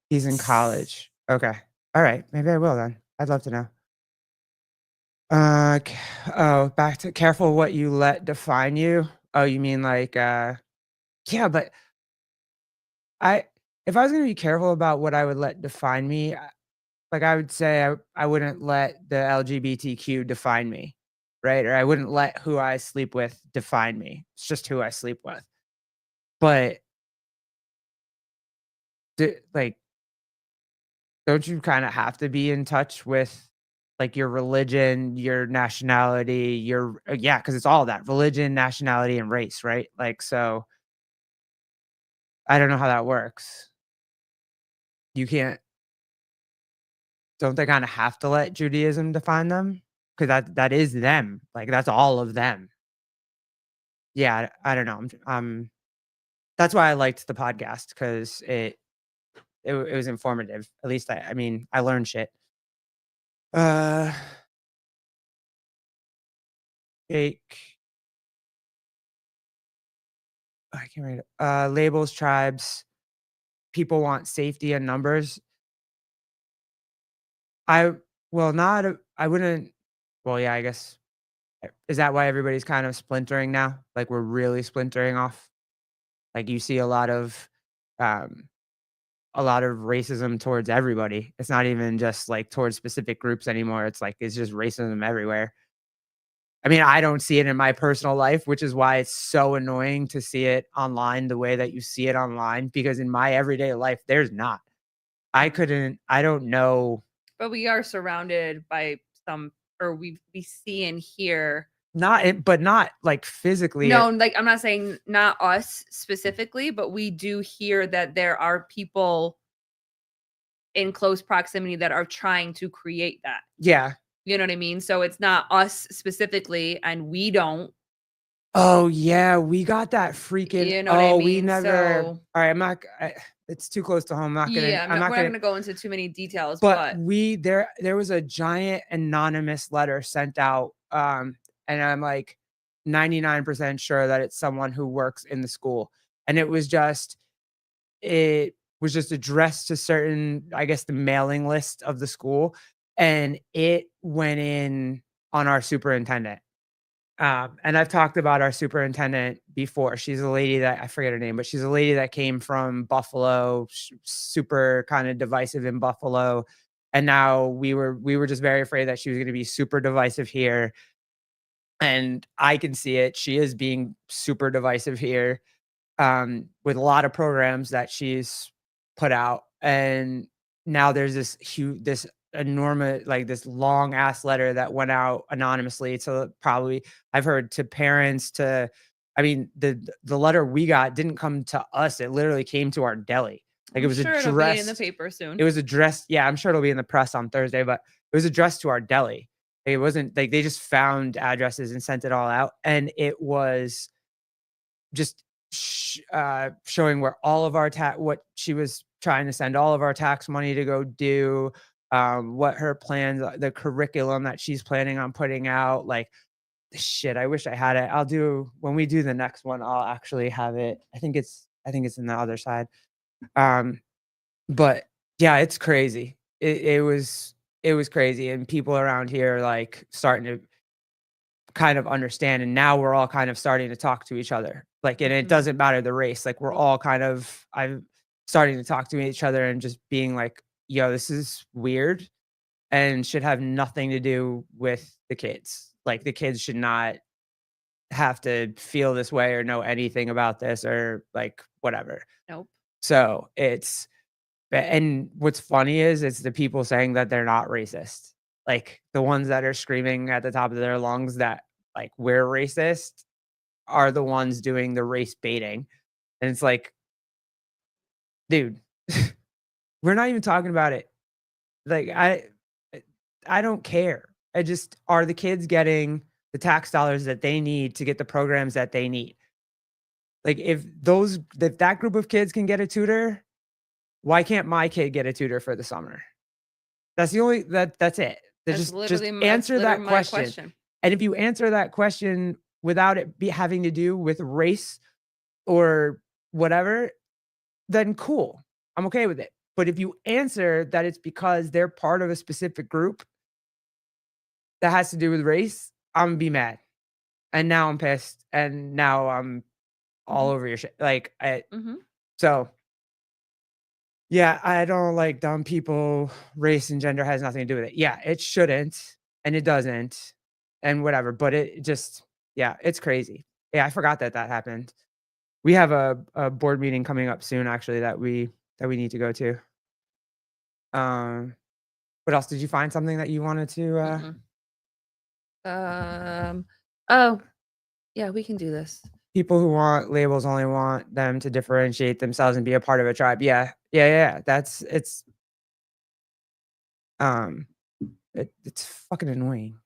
He's in college. Okay. All right. Maybe I will then. I'd love to know. Back to careful what you let define you. Oh, you mean like yeah, but if I was gonna be careful about what I would let define me, like I would say I wouldn't let the LGBTQ define me, right? Or I wouldn't let who I sleep with define me. It's just who I sleep with. But don't you kind of have to be in touch with like your religion, your nationality, because it's all that religion, nationality, and race, right? Like, so I don't know how that works. You can't. Don't they kind of have to let Judaism define them? Because that is them. Like, that's all of them. Yeah, I don't know. That's why I liked the podcast, because it was informative. At least I mean, I learned shit. Jake. I can't read it. Labels, tribes. People want safety and numbers. I wouldn't. Well, yeah, I guess. Is that why everybody's kind of splintering now? Like, we're really splintering off. Like, you see a lot of racism towards everybody. It's not even just like towards specific groups anymore. It's like, it's just racism everywhere. I mean, I don't see it in my personal life, which is why it's so annoying to see it online the way that you see it online, because in my everyday life, there's not. I don't know. But we are surrounded by we see and hear. But not like physically. No, like I'm not saying not us specifically, but we do hear that there are people in close proximity that are trying to create that. Yeah. You know what I mean? So it's not us specifically, and we don't. Oh yeah, we got that freaking. You know what I Oh, we mean? never. So All right, I'm not. It's too close to home. I'm not gonna. yeah, I'm not we're gonna. not gonna go into too many details, But but there was a giant anonymous letter sent out, and I'm like 99% sure that it's someone who works in the school, and it was just addressed to certain, I guess, the mailing list of the school, and it went in on our superintendent. And I've talked about our superintendent before. She's a lady that I forget her name, but she's a lady that came from Buffalo, super kind of divisive in Buffalo. And now we were just very afraid that she was going to be super divisive here. And I can see it. She is being super divisive here, with a lot of programs that she's put out. And now there's this enormous, like this long ass letter that went out anonymously to probably, I've heard, to parents, to, I mean, the letter we got didn't come to us. It literally came to our deli. Like it I'm was sure it'll be in the addressed. paper soon. It was addressed. Yeah, I'm sure it'll be in the press on Thursday, but it was addressed to our deli. It wasn't like they just found addresses and sent it all out. And it was just showing where all of our what she was trying to send all of our tax money to go do, what her plans, the curriculum that she's planning on putting out. Like, shit, I wish I had it. I'll do, when we do the next one, I'll actually have it. I think it's in the other side. But yeah, it's crazy. It was crazy, and people around here like starting to kind of understand, and now we're all kind of starting to talk to each other. Like, and it Mhm. doesn't matter the race. Like, we're all kind of, I'm starting to talk to each other and just being like, yo, this is weird and should have nothing to do with the kids. Like, the kids should not have to feel this way or know anything about this or like whatever. Nope. So and what's funny is it's the people saying that they're not racist. Like, the ones that are screaming at the top of their lungs that like we're racist are the ones doing the race baiting. And it's like, dude, we're not even talking about it. Like, I don't care. I just, are the kids getting the tax dollars that they need to get the programs that they need? Like, if that group of kids can get a tutor, why can't my kid get a tutor for the summer? That's the only, that's it. Just answer that my question. And if you answer that question without it having to do with race or whatever, then cool. I'm okay with it. But if you answer that it's because they're part of a specific group that has to do with race, I'm gonna be mad. And now I'm pissed. And now I'm all over your shit. Like, Mhm. so yeah, I don't like dumb people. Race and gender has nothing to do with it. Yeah, it shouldn't, and it doesn't, and whatever. But it just, yeah, it's crazy. Yeah, I forgot that happened. We have a board meeting coming up soon, actually, that we need to go to. What else? Did you find something that you wanted to? Oh, yeah, we can do this. People who want labels only want them to differentiate themselves and be a part of a tribe. Yeah. It's fucking annoying.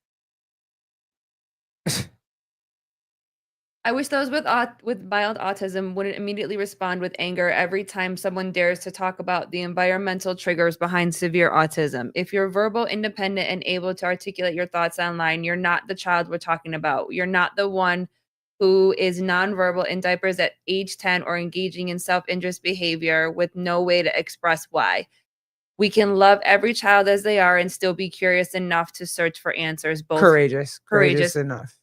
I wish those with mild autism wouldn't immediately respond with anger every time someone dares to talk about the environmental triggers behind severe autism. If you're verbal, independent, and able to articulate your thoughts online, you're not the child we're talking about. You're not the one who is nonverbal in diapers at age 10 or engaging in self-interest behavior with no way to express why. We can love every child as they are and still be curious enough to search for answers. Both Courageous courageous enough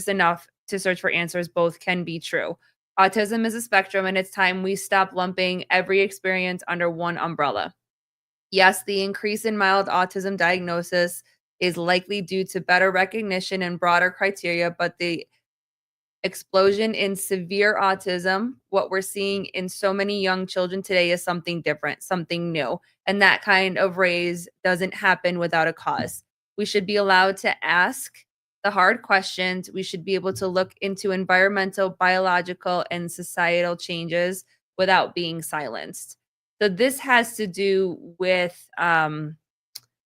enough to search for answers. Both can be true. Autism is a spectrum, and it's time we stop lumping every experience under one umbrella. Yes, the increase in mild autism diagnosis is likely due to better recognition and broader criteria, but the explosion in severe autism, what we're seeing in so many young children today, is something different, something new. And that kind of raise doesn't happen without a cause. We should be allowed to ask the hard questions. We should be able to look into environmental, biological, and societal changes without being silenced. So this has to do with Is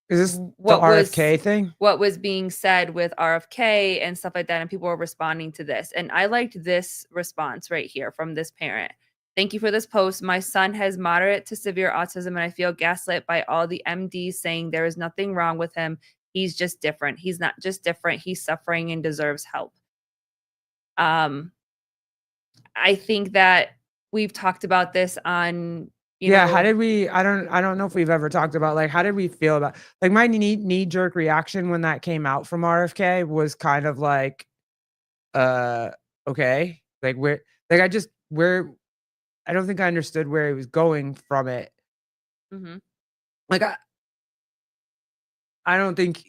this what the was RFK thing? what was being said with RFK and stuff like that, and people were responding to this. And I liked this response right here from this parent. Thank you for this post. My son has moderate to severe autism, and I feel gaslit by all the MDs saying there is nothing wrong with him. He's just different. He's not just different. He's suffering and deserves help. I think that we've talked about this on, How did we I don't know if we've ever talked about like how did we feel about like my knee jerk reaction when that came out from RFK was kind of like okay. Like I don't think I understood where he was going from it. Mhm. Like I don't think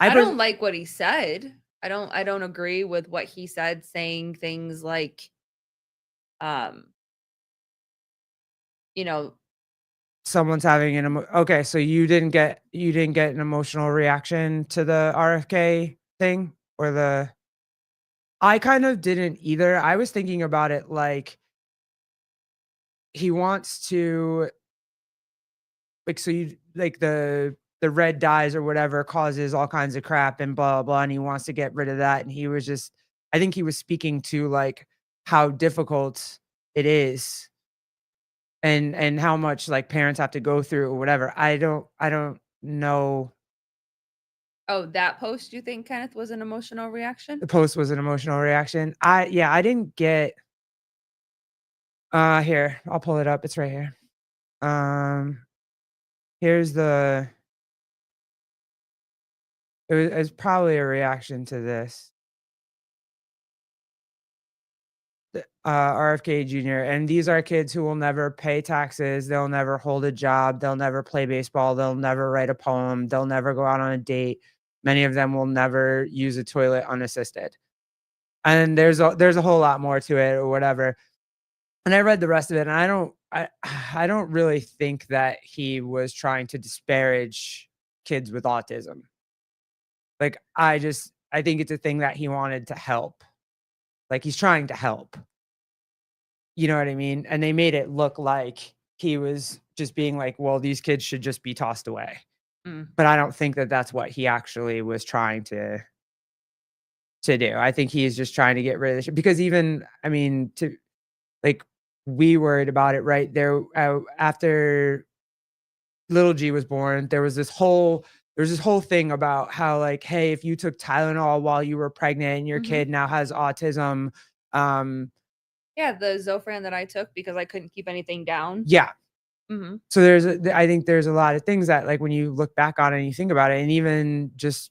I don't like what he said. I don't agree with what he said, saying things like, you know, someone's having okay, so you didn't get an emotional reaction to the RFK thing or the I kind of didn't either. I was thinking about it like he wants to like so you like the red dyes or whatever causes all kinds of crap and blah blah, and he wants to get rid of that. And he was just I think he was speaking to like how difficult it is and how much like parents have to go through or whatever. I don't know. oh, that post, you think, Kenneth, was an emotional reaction? The post was an emotional reaction. I didn't get here, I'll pull it up. It's right here. Here's it's probably a reaction to this. RFK Jr. And these are kids who will never pay taxes. They'll never hold a job. They'll never play baseball. They'll never write a poem. They'll never go out on a date. Many of them will never use a toilet unassisted. And there's a whole lot more to it or whatever. And I read the rest of it, and I don't really think that he was trying to disparage kids with autism. Like I think it's a thing that he wanted to help. Like he's trying to help. You know what I mean? And they made it look like he was just being like, well, these kids should just be tossed away. But I don't think that that's what he actually was trying to do. I think he is just trying to get rid of this because even, I mean, to like, we worried about it right there after little G was born. There's this whole thing about how like, hey, if you took Tylenol while you were pregnant and your kid now has autism, Yeah, the Zofran that I took because I couldn't keep anything down. yeah. Mhm. So I think there's a lot of things that like when you look back on it and you think about it, and even just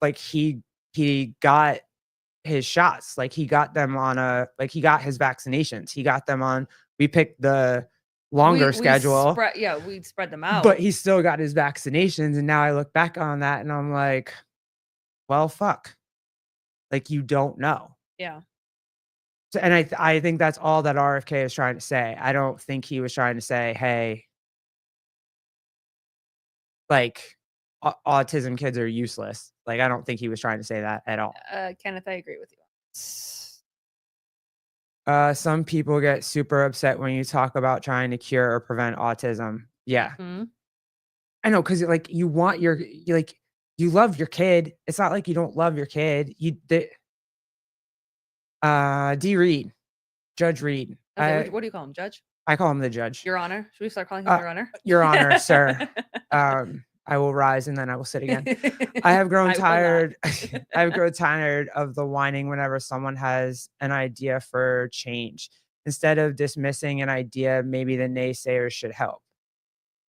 like he got his shots, like he got them on he got his vaccinations. He got them on. We picked the longer schedule. We'd spread them out. But he still got his vaccinations, and now I look back on that and I'm like, well, fuck. Like you don't know. Yeah. So, and I think that's all that RFK is trying to say. I don't think he was trying to say, hey, like autism kids are useless. Like I don't think he was trying to say that at all. Kenneth, I agree with you. Some people get super upset when you talk about trying to cure or prevent autism. Yeah. Mhm. I know, because like you want you love your kid. It's not like you don't love your kid. D. Reed, Judge Reed. Okay, what do you call him? Judge? I call him the judge. Your Honor? Should we start calling him Your Honor? Your Honor, sir. I will rise and then I will sit again. I have grown I will tired. not. I've grown tired of the whining whenever someone has an idea for change. Instead of dismissing an idea, maybe the naysayers should help.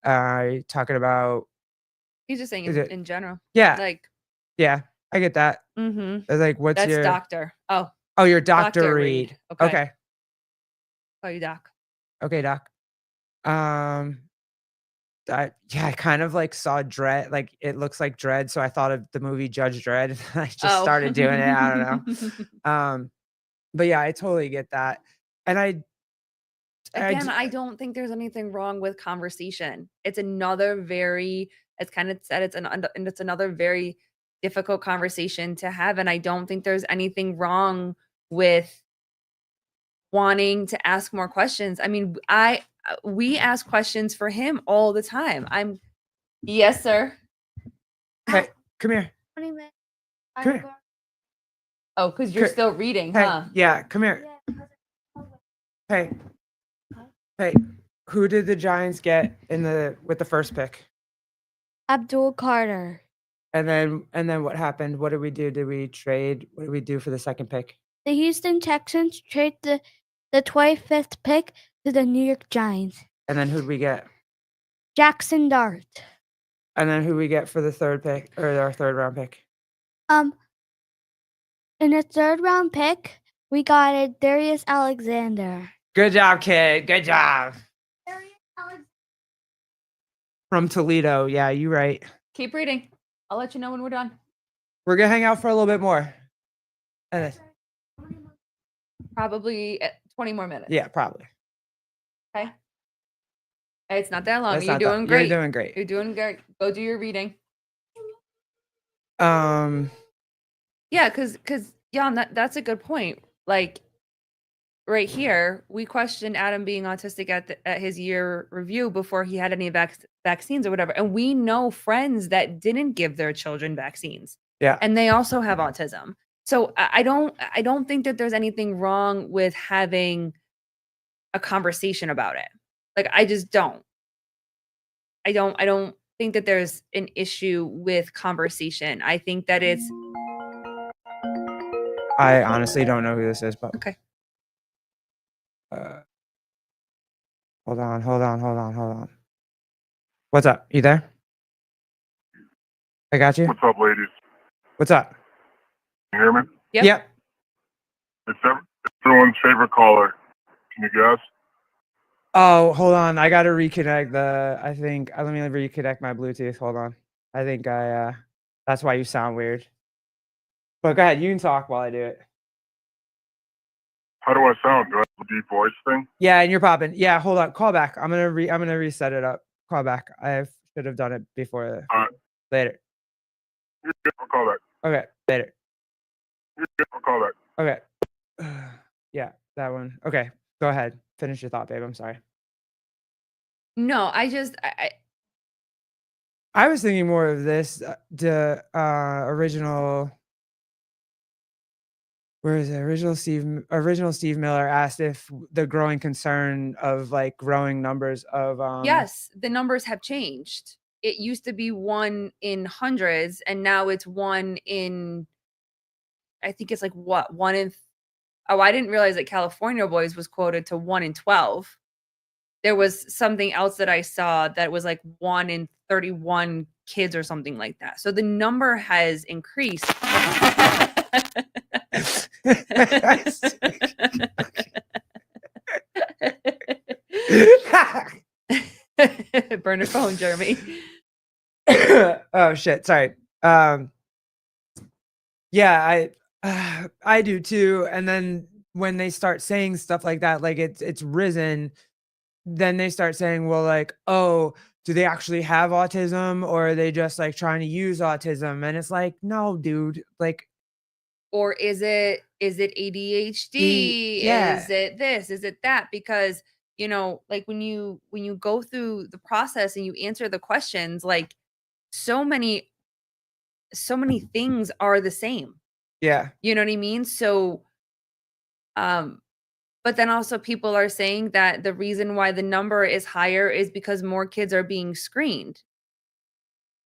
Talking about He's just saying Is it- in general. yeah, Like, yeah, I get that. mhm. It's like, what's That's your doctor. Oh, your Dr. Dr. Reed. Reed. Okay. Okay. call you doc. Okay, doc. I kind of like saw Dredd, like it looks like Dredd, so I thought of the movie Judge Dredd. And I just started doing it. I don't know. But yeah, I totally get that. And Again, I don't think there's anything wrong with conversation. It's another very, as Kenneth said, it's another very difficult conversation to have. And I don't think there's anything wrong with wanting to ask more questions. I mean, I we ask questions for him all the time. Yes, sir. Hey, come here. 20 minutes. Come here. Oh, because you're Cur- still reading, Hey, huh? yeah, come here. Hey, hey, who did the Giants get with the first pick? Abdul Carter. And then what happened? What did we do? Did we trade? What did we do for the second pick? The Houston Texans trade the 25th pick to the New York Giants. And then who'd we get? Jackson Dart. And then who we get for the third pick or our third round pick? In the 3rd round pick, we got a Darius Alexander. Good job, kid. Good job. From Toledo. Yeah, you right. Keep reading. I'll let you know when we're done. We're gonna hang out for a little bit more. Probably 20 more minutes. Yeah, probably. Okay. It's not that long. That's You're not that- doing great. You're doing great. You're doing great. Go do your reading. Yeah, because Jan, that's a good point. Like right here, we questioned Adam being autistic at his year review before he had any vaccines or whatever, and we know friends that didn't give their children vaccines. Yeah. And they also have autism. So I don't think that there's anything wrong with having a conversation about it. Like I just don't. I don't think that there's an issue with conversation. I think that it's I honestly don't know who this is, but okay. Hold on. What's up? You there? I got you. What's up, ladies? What's up? Can you hear me? Yep. It's everyone's favorite caller. Can you guess? Oh, hold on. I gotta reconnect let me reconnect my Bluetooth. Hold on. I think that's why you sound weird. But go ahead, you can talk while I do it. How do I sound? Do I have a deep voice thing? Yeah, and you're popping. Yeah, hold on. Call back. I'm gonna reset it up. Call back. I should have done it before. All right. Later. You're good. I'll call back. Okay, later. You're good. I'll call back. Okay. Yeah, that one. Okay, go ahead. Finish your thought, babe. I'm sorry. No, I was thinking more of this. The original. Where is it? Original Steve Miller asked if the growing concern of like growing numbers of yes, the numbers have changed. It used to be 1 in hundreds, and now it's 1 in. I think it's like what 1 in. Oh, I didn't realize that California Boys was quoted to 1 in 12. There was something else that I saw that was like 1 in 31 kids or something like that. So the number has increased. Burn your phone, Jeremy. Oh shit, sorry. Yeah, I do too. And then when they start saying stuff like that, like it's risen, then they start saying, well, like, oh, do they actually have autism, or are they just like trying to use autism? And it's like, no, dude, like, or is it ADHD? Yeah. Is it this? Is it that? Because like when you go through the process and you answer the questions, like so many things are the same. yeah, You know what I mean? So, but then also people are saying that the reason why the number is higher is because more kids are being screened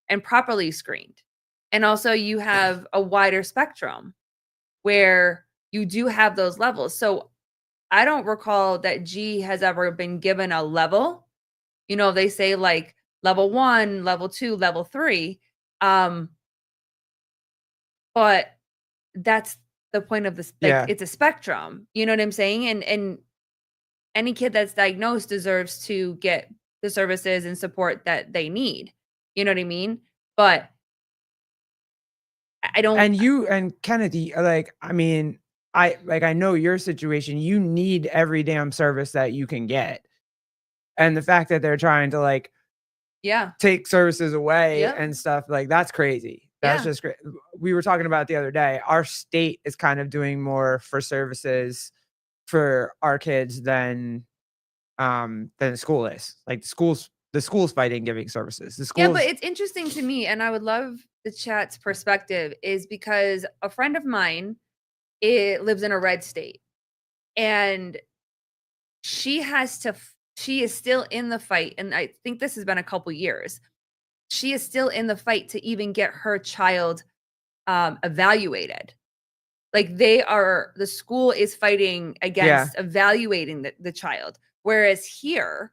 and properly screened. And also you have a wider spectrum where you do have those levels. So I don't recall that G has ever been given a level. They say like level 1, level 2, level 3. But that's the point of this. Like, Yeah. It's a spectrum. You know what I'm saying? And any kid that's diagnosed deserves to get the services and support that they need. You know what I mean? But I don't. and you and Kennedy, like, I mean, I know your situation. You need every damn service that you can get, and the fact that they're trying to like Yeah. take services away Yep. and stuff, like, that's crazy. That's Yeah. just great. We were talking about it the other day. Our state is kind of doing more for services for our kids than than the school is. Like the school's fighting giving services. The Yeah, school, but it's interesting to me, and I would love the chat's perspective, is because a friend of mine lives in a red state, and she is still in the fight, and I think this has been a couple years. She is still in the fight to even get her child evaluated. Like the school is fighting against evaluating the child. Whereas here,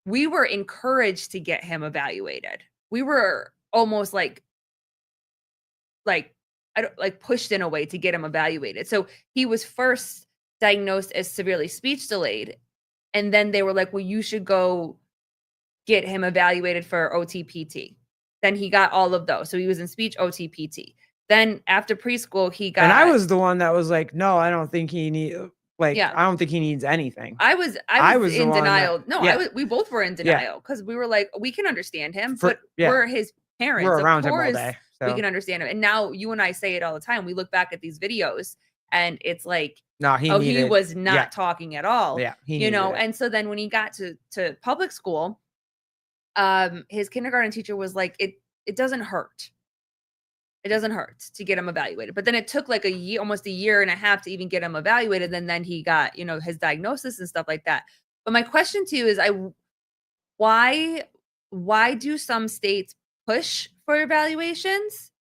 we were encouraged to get him evaluated. We were almost like I don't like pushed in a way to get him evaluated. So he was first diagnosed as severely speech delayed. And then they were like, well, you should go get him evaluated for OTPT. Then he got all of those. So he was in speech OTPT. Then after preschool, he got. and I was the one that was like, no, I don't think he Yeah. I don't think he needs anything. I was the in one that- denial. No, yeah. we both were in denial because we were like, we can understand him, For- but yeah. we're his parents. We're Of around him all course, day. we So can understand him. And now you and I say it all the time. We look back at these videos and it's like, no, he he was not yeah. talking at all. Yeah, he You know, needed it. and so then when he got to public school, his kindergarten teacher was like, it doesn't hurt. It doesn't hurt to get him evaluated. But then it took like almost a year and a half to even get him evaluated. And then he got, his diagnosis and stuff like that. But my question to you is why do some states push for evaluations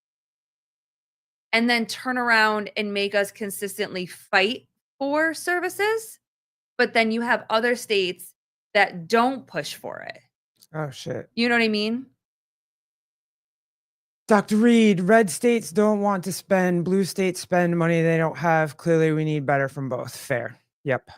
and then turn around and make us consistently fight for services? But then you have other states that don't push for it. Oh shit. You know what I mean? Dr. Reed, red states don't want to spend, blue states spend money they don't have. Clearly, we need better from both. Fair. Yep.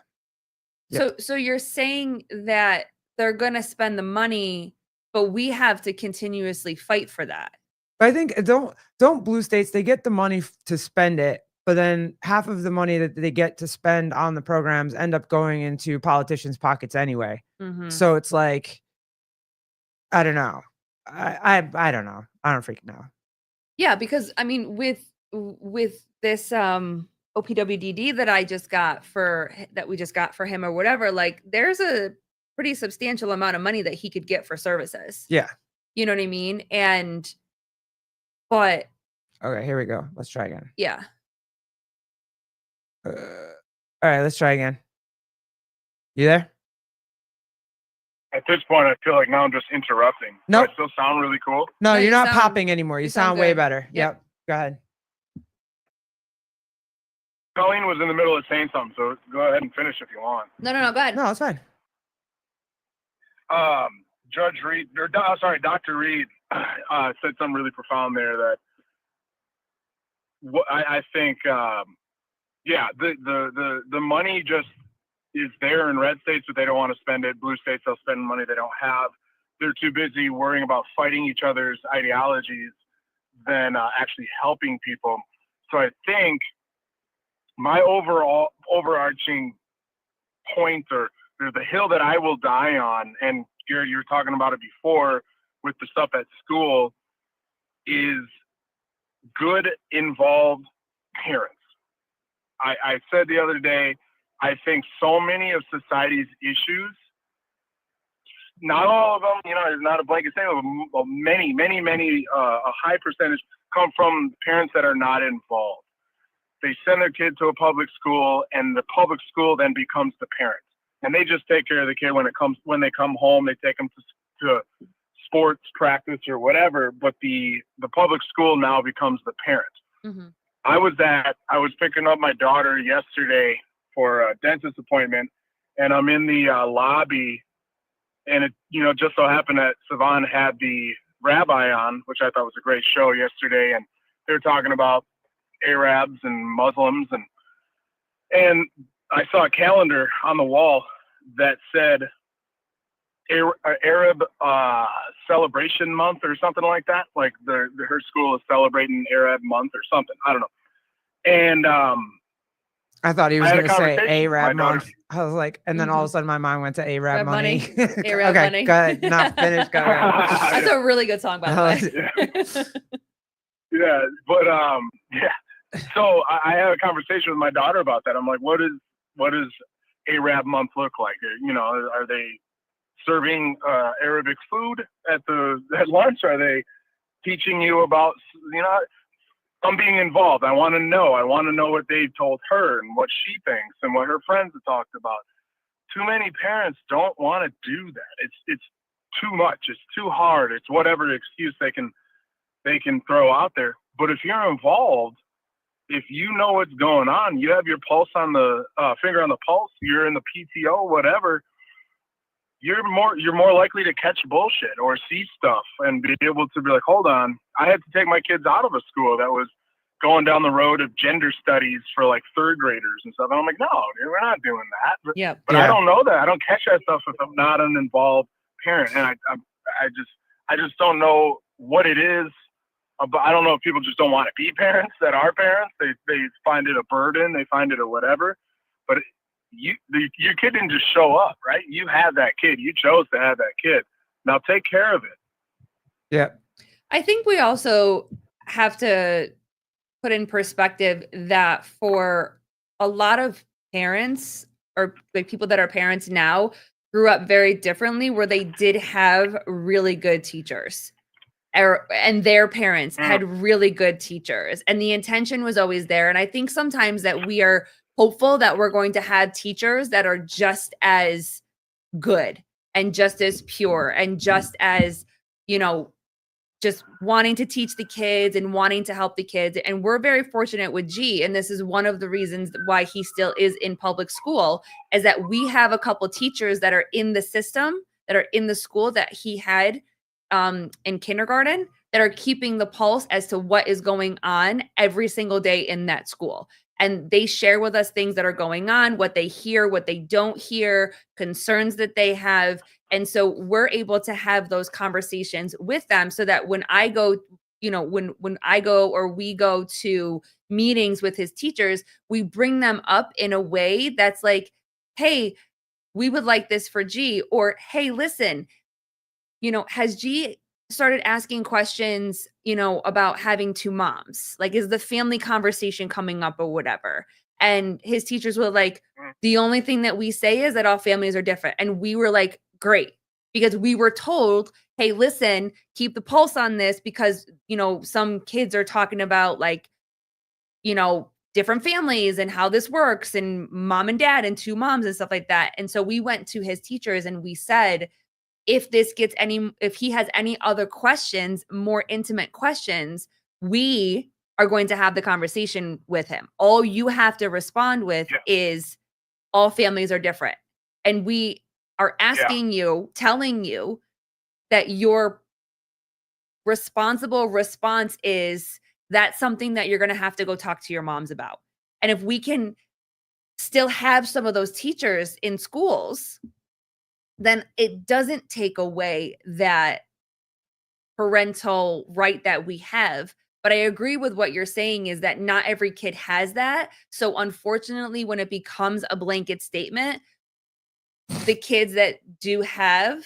So you're saying that they're going to spend the money, but we have to continuously fight for that. But I think don't blue states, they get the money to spend it, but then half of the money that they get to spend on the programs end up going into politicians' pockets anyway. Mhm. So it's like, I don't know. I don't know. I don't freaking know. Yeah, because I mean, with this OPWDD that we just got for him or whatever, like there's a pretty substantial amount of money that he could get for services. Yeah. You know what I mean? But Okay, here we go. Let's try again. yeah. All right, let's try again. You there? At this point, I feel like now I'm just interrupting. Nope. Do I still sound really cool? No, No, you're you not sound- popping anymore. You you sound sound way good. better. Yep. Yep. Go ahead. Colleen was in the middle of saying something, so go ahead and finish if you want. No, go ahead. No, it's fine. Judge Reed, Dr. Reed said something really profound there that I think, the money just is there in red states, but they don't want to spend it. Blue states, they'll spend money they don't have. They're too busy worrying about fighting each other's ideologies than actually helping people. So I think my overarching point or the hill that I will die on, and Garrett, you were talking about it before with the stuff at school, is good involved parents. I said the other day, I think so many of society's issues, not all of them, there's not a blanket statement, but many, a high percentage come from parents that are not involved. They send their kid to a public school, and the public school then becomes the parent. And they just take care of the kid when they come home. They take them to sports practice or whatever. But the public school now becomes the parent. Mm-hmm. I was picking up my daughter yesterday for a dentist appointment, and I'm in the lobby, and it just so happened that Savan had the rabbi on, which I thought was a great show yesterday, and they were talking about Arabs and Muslims, and I saw a calendar on the wall that said Arab celebration month or something like that. Like her school is celebrating Arab month or something. I don't know. And I thought he was I had going a to say conversation with Arab my daughter. month. I was like, and then all of a sudden my mind went to Arab Arab money. money. Arab okay, money. go ahead. Not finished. Go ahead. That's a really good song, by the way. Yeah, but So I had a conversation with my daughter about that. I'm like, what is Arab month look like? You know, are they serving Arabic food at lunch? Are they teaching you about, you know, I'm being involved. I want to know. I want to know what they told her and what she thinks and what her friends have talked about. Too many parents don't want to do that. It's too much. It's too hard. It's whatever excuse they can throw out there. But if you're involved, if you know what's going on, you have your pulse on the finger on the pulse. You're in the PTO, whatever. You're more likely to catch bullshit or see stuff and be able to be like, hold on, I had to take my kids out of a school that was going down the road of gender studies for like third graders and stuff. And I'm like, no, dude, we're not doing that. But, Yeah. but I don't know that. I don't catch that stuff if I'm not an involved parent. And I just don't know what it is. But I don't know if people just don't want to be parents that are parents. They find it a burden. They find it a whatever. But your kid didn't just show up, right? You had that kid. You chose to have that kid. Now take care of it. Yeah. I think we also have to put in perspective that for a lot of parents or like people that are parents now grew up very differently where they did have really good teachers and their parents had really good teachers and the intention was always there. And I think sometimes that we are hopeful that we're going to have teachers that are just as good and just as pure and just as, you know, just wanting to teach the kids and wanting to help the kids. And we're very fortunate with G. And this is one of the reasons why he still is in public school is that we have a couple teachers that are in the system, that are in the school that he had in kindergarten that are keeping the pulse as to what is going on every single day in that school. And they share with us things that are going on, what they hear, what they don't hear, concerns that they have. And so we're able to have those conversations with them so that when I go, you know, when I go or we go to meetings with his teachers, we bring them up in a way that's like, hey, we would like this for G, or hey, listen, you know, has G started asking questions, you know, about having two moms? Like, is the family conversation coming up or whatever? And his teachers were like, the only thing that we say is that all families are different. And we were like, great, because we were told, hey, listen, keep the pulse on this because, you know, some kids are talking about like, you know, different families and how this works and mom and dad and two moms and stuff like that. And so we went to his teachers and we said, if he has any other questions, more intimate questions, we are going to have the conversation with him. All you have to respond with is all families are different. And we are asking you, telling you that your responsible response is that's something that you're going to have to go talk to your moms about. And if we can still have some of those teachers in schools, then it doesn't take away that parental right that we have. But I agree with what you're saying is that not every kid has that. So unfortunately, when it becomes a blanket statement, the kids that do have, are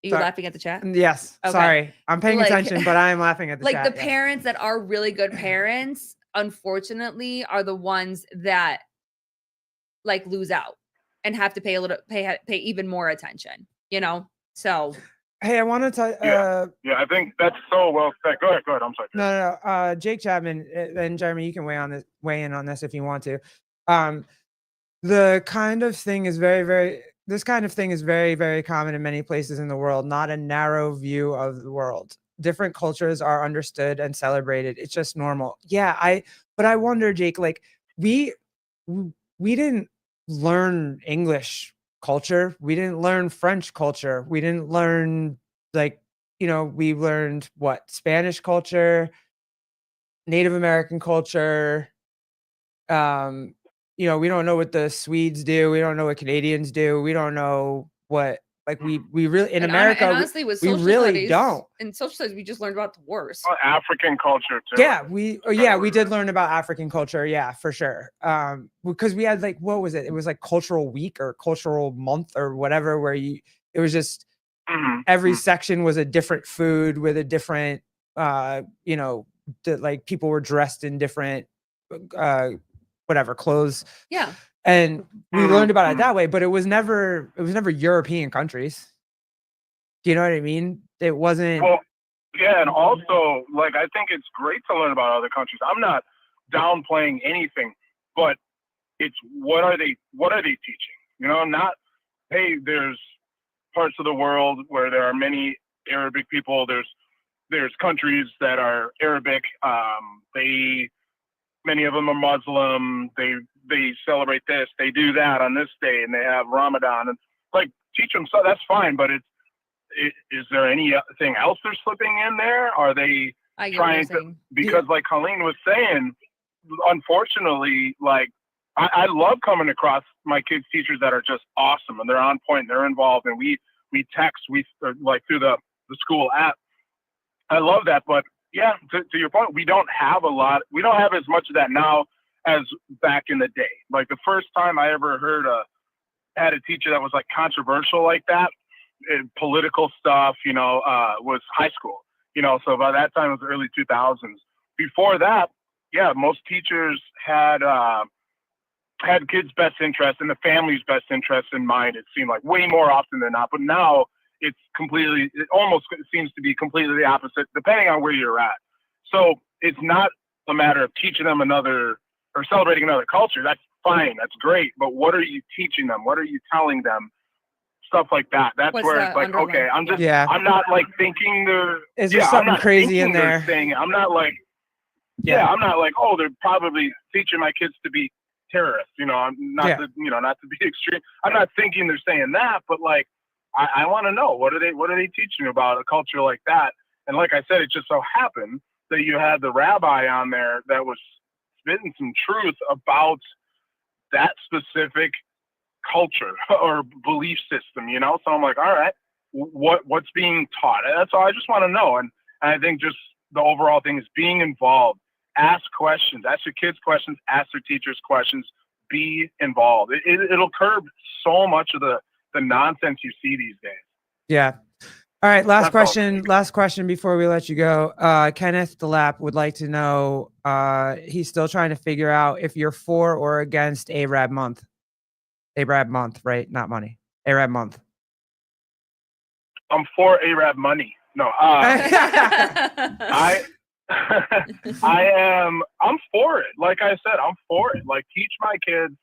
you laughing at the chat? Yes. Okay. Sorry. I'm paying Like- attention, but I am laughing at the Like chat. the parents that are really good parents, unfortunately, are the ones that like lose out and have to pay even more attention, you know? So Hey, I want to tell Yeah, I think that's so well said. Go ahead. I'm sorry. no. Jake Chapman and Jeremy, you can weigh in on this if you want to. The kind of thing is this kind of thing is very, very common in many places in the world, not a narrow view of the world. Different cultures are understood and celebrated. It's just normal. Yeah, but I wonder, Jake, like we didn't learn English culture. We didn't learn French culture. We didn't learn we learned what? Spanish culture, Native American culture. We don't know what the Swedes do. We don't know what Canadians do. We don't know what we really in America. honestly, with we social really studies, don't. In social studies, we just learned about the wars. African culture too. Yeah, we did learn about African culture. Yeah, for sure. Because we had what was it? It was like cultural week or cultural month or whatever, where it was just every section was a different food with a different, people were dressed in different, whatever clothes. Yeah. And we learned about it that way, but it was never European countries. Do you know what I mean? It wasn't. Well, yeah, and also, like, I think it's great to learn about other countries. I'm not downplaying anything, but it's what are they teaching? You know, not, hey, there's parts of the world where there are many Arabic people. There's countries that are Arabic. Many of them are Muslim. They celebrate this. They do that on this day, and they have Ramadan. And like, teach them. So that's fine. But is there anything else they're slipping in there? Are they I get what you're trying to? saying. Because like Colleen was saying, unfortunately, like I love coming across my kids' teachers that are just awesome and they're on point and they're involved, and we text like through the school app. I love that, but yeah, to your point, we don't have as much of that now as back in the day. Like the first time I ever had a teacher that was like controversial like that, political stuff, was high school, so by that time it was the early 2000s. Before that, yeah, most teachers had kids' best interest and the family's best interest in mind. It seemed like way more often than not, but now it almost seems to be completely the opposite, depending on where you're at. So it's not a matter of teaching them or celebrating another culture. That's fine. That's great. But what are you teaching them? What are you telling them? Stuff like that. That's What's where the it's like, okay, underlying- I'm not like thinking Is there something crazy in there? I'm not like, I'm not like, oh, they're probably teaching my kids to be terrorists. I'm not not to be extreme. I'm not thinking they're saying that, but like, I want to know what are they teaching about a culture like that? And like I said, it just so happened that you had the rabbi on there that was spitting some truth about that specific culture or belief system, So I'm like, all right, what's being taught? That's all I just want to know. And I think just the overall thing is being involved. Ask questions. Ask your kids questions. Ask their teachers questions. Be involved. It'll curb so much of the nonsense you see these days. Yeah. All right. Last That's question. Last question before we let you go. Kenneth DeLapp would like to know. He's still trying to figure out if you're for or against Arab month. Arab month, right? Not money. Arab month. I'm for Arab money. No. I am. I'm for it. Like I said, I'm for it. Like, teach my kids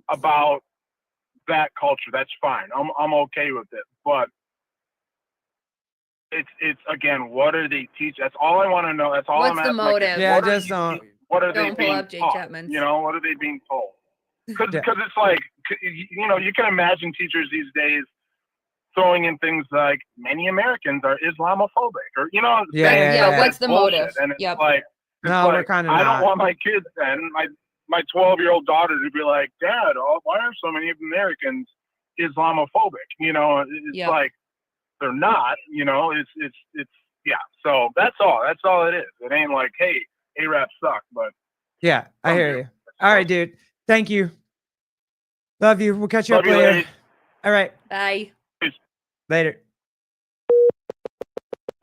about that culture. That's fine. I'm okay with it. But it's again, what are they teach? That's all I want to know. That's all What's I'm the asking. motive? Yeah, What are just don't. What are Don't they pull being up Jake taught? Chapman's. What are they being told? Because Yeah. it's like, you can imagine teachers these days throwing in things like many Americans are Islamophobic, or Yeah. What's the bullshit. motive? And it's Yep. like, No, we're kind of I not. don't want my kids and my 12-year-old daughter to be like, Dad, why are so many Americans Islamophobic? It's Yep. like they're not. It's yeah. So that's all. That's all it is. It ain't like, hey, Arabs suck, but Yeah, I hear you. All right, dude. Thank you. Love you. We'll catch you up Love you, later. ladies. All right. Bye. Later.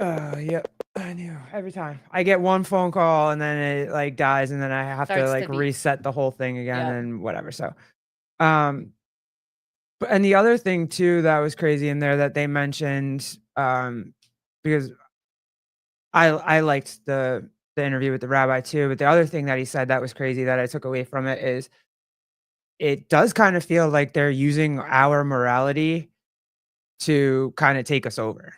Yep. I knew every time I get one phone call and then it like dies and then I have to Starts to like beep. reset the whole thing again Yep. and whatever. So, but and the other thing too that was crazy in there that they mentioned, because I liked the interview with the rabbi too, but the other thing that he said that was crazy that I took away from it is it does kind of feel like they're using our morality to kind of take us over.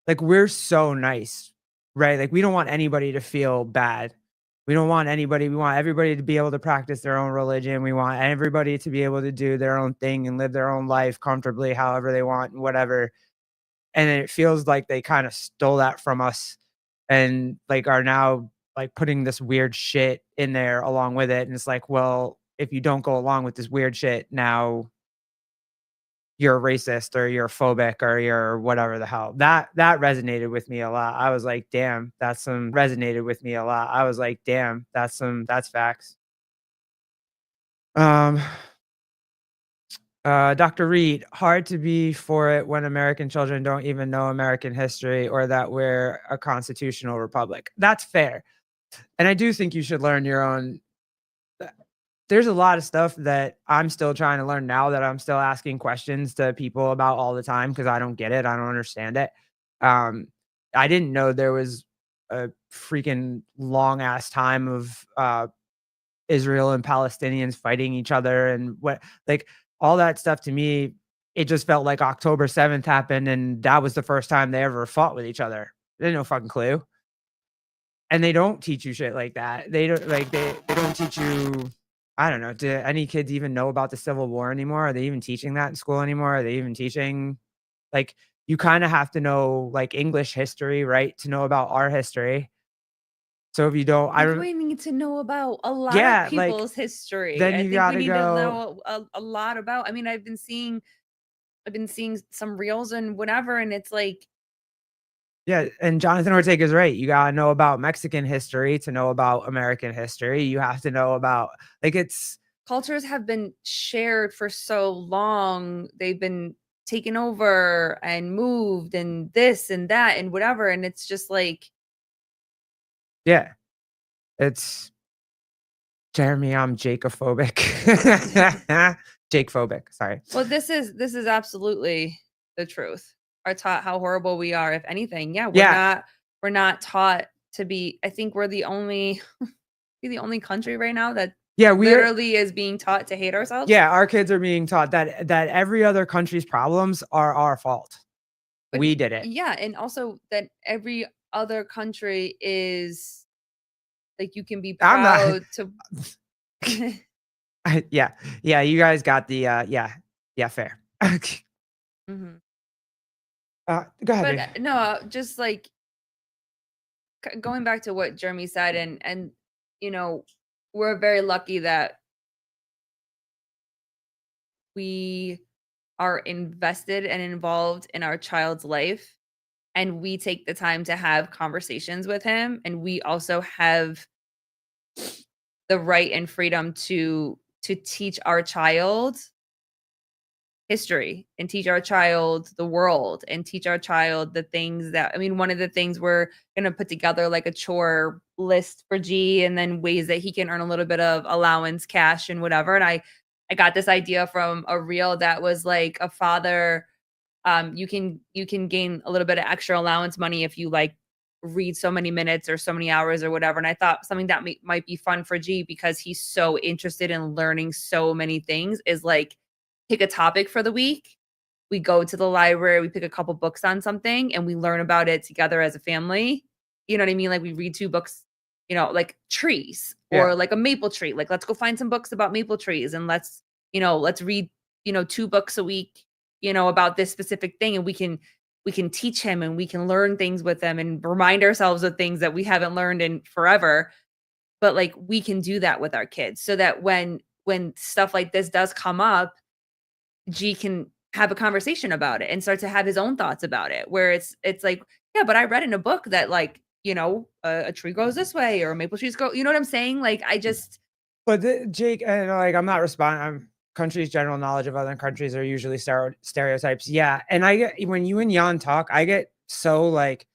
Like, we're so nice, right? Like, we don't want anybody to feel bad. We want everybody to be able to practice their own religion. We want everybody to be able to do their own thing and live their own life comfortably, however they want and whatever. And it feels like they kind of stole that from us and like are now like putting this weird shit in there along with it. And it's like, well, if you don't go along with this weird shit, now you're a racist or you're phobic or you're whatever the hell. That resonated with me a lot. I was like, damn, that's facts. Dr. Reed, hard to be for it when American children don't even know American history or that we're a constitutional republic. That's fair. And I do think you should learn your own. there's a lot of stuff that I'm still trying to learn now that I'm still asking questions to people about all the time because I don't get it. I don't understand it. Um, I didn't know there was a freaking long ass time of Israel and Palestinians fighting each other and what like all that stuff to me, it just felt like October 7th happened and that was the first time they ever fought with each other. They had no fucking clue. And they don't teach you shit like that. They don't like they don't teach you. I don't know. Do any kids even know about the Civil War anymore? Are they even teaching that in school anymore? Are they even teaching like you kind of have to know like English history, right? To know about our history. So if you don't, I We need to know about a lot Yeah, of like, people's history. then I you think gotta we need go- to know a lot about. I mean, I've been seeing some reels and whatever, and it's like, Yeah, and Jonathan Ortega's right. You gotta know about Mexican history to know about American history. You have to know about like it's cultures have been shared for so long. They've been taken over and moved and this and that and whatever. And it's just like, yeah. It's Jeremy, I'm Jake-ophobic. Jake-phobic, sorry. well, this is absolutely the truth. Are taught how horrible we are, if anything. Yeah, we're not taught to be. I think we're the only country right now that Yeah, we are, literally is being taught to hate ourselves. yeah, our kids are being taught that every other country's problems are our fault. But We did it. Yeah, and also that every other country is like you can be I'm not- proud to. Yeah. Yeah, you guys got the yeah, fair. Mhm. Go ahead. But babe. no, just like going back to what Jeremy said, and we're very lucky that we are invested and involved in our child's life, and we take the time to have conversations with him, and we also have the right and freedom to teach our child history and teach our child the world and teach our child the things that, I mean, one of the things we're going to put together like a chore list for G, and then ways that he can earn a little bit of allowance cash and whatever. And I got this idea from a reel that was like, a father, you can gain a little bit of extra allowance money if you like read so many minutes or so many hours or whatever. And I thought something that might be fun for G, because he's so interested in learning so many things, is like, pick a topic for the week. We go to the library, we pick a couple books on something, and we learn about it together as a family. You know what I mean? Like we read 2 books, like trees or Yeah. like a maple tree. Like, let's go find some books about maple trees, and let's read, 2 books a week, about this specific thing. And we can teach him, and we can learn things with him and remind ourselves of things that we haven't learned in forever. But like, we can do that with our kids, so that when stuff like this does come up, G can have a conversation about it and start to have his own thoughts about it, where it's like, yeah, but I read in a book that like, a tree grows this way or maple trees grow, you know what I'm saying? Like, I just, But Jake, and like I'm not responding. I'm countries' general knowledge of other countries are usually stereotypes. Yeah, and I get when you and Jan talk, I get so like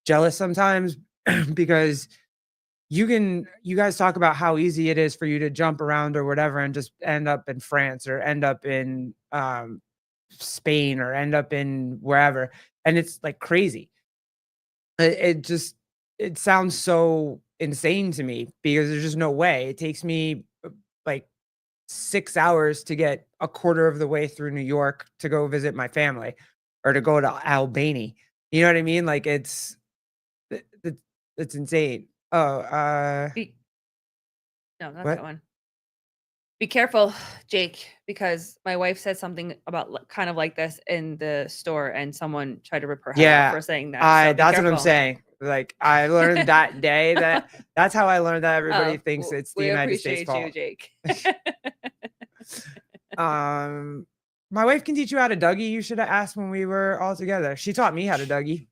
jealous sometimes because you guys talk about how easy it is for you to jump around or whatever and just end up in France or end up in Spain or end up in wherever, and it's like crazy. It sounds so insane to me because there's just no way. It takes me like 6 hours to get a quarter of the way through New York to go visit my family or to go to Albany. You know what I mean? Like it's insane. Oh, no, that's What? that one. Be careful, Jake, because my wife said something about kind of like this in the store, and someone tried to rip her head Yeah, off for saying that. So be that's what I'm careful. saying. Like I learned that day that's how I learned that everybody Oh, thinks it's the we United States appreciate you, fault. Jake. My wife can teach you how to Dougie. You should have asked when we were all together. She taught me how to Dougie.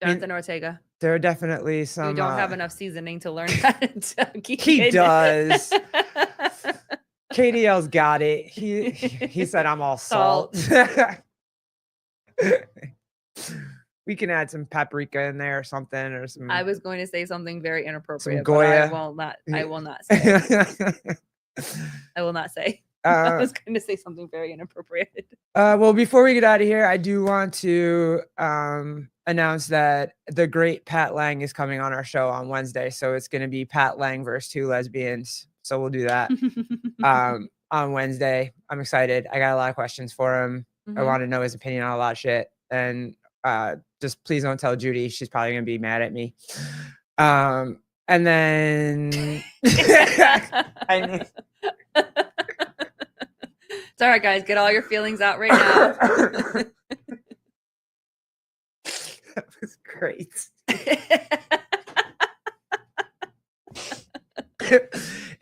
Jonathan Ortega. There are definitely some. You don't have enough seasoning to learn how to Dougie. He does. KDL's got it. He said I'm all salt. we can add some paprika in there or something, or some. I was going to say something very inappropriate, but Goya. I will not. I will not say. I will not say. I was going to say something very inappropriate. Well, before we get out of here, I do want to announce that the great Pat Lang is coming on our show on Wednesday. So it's going to be Pat Lang versus two lesbians. So we'll do that on Wednesday. I'm excited. I got a lot of questions for him. I want to know his opinion on a lot of shit. And just please don't tell Judy. She's probably going to be mad at me. And then I knew. It's all right, guys. Get all your feelings out right now. That was great.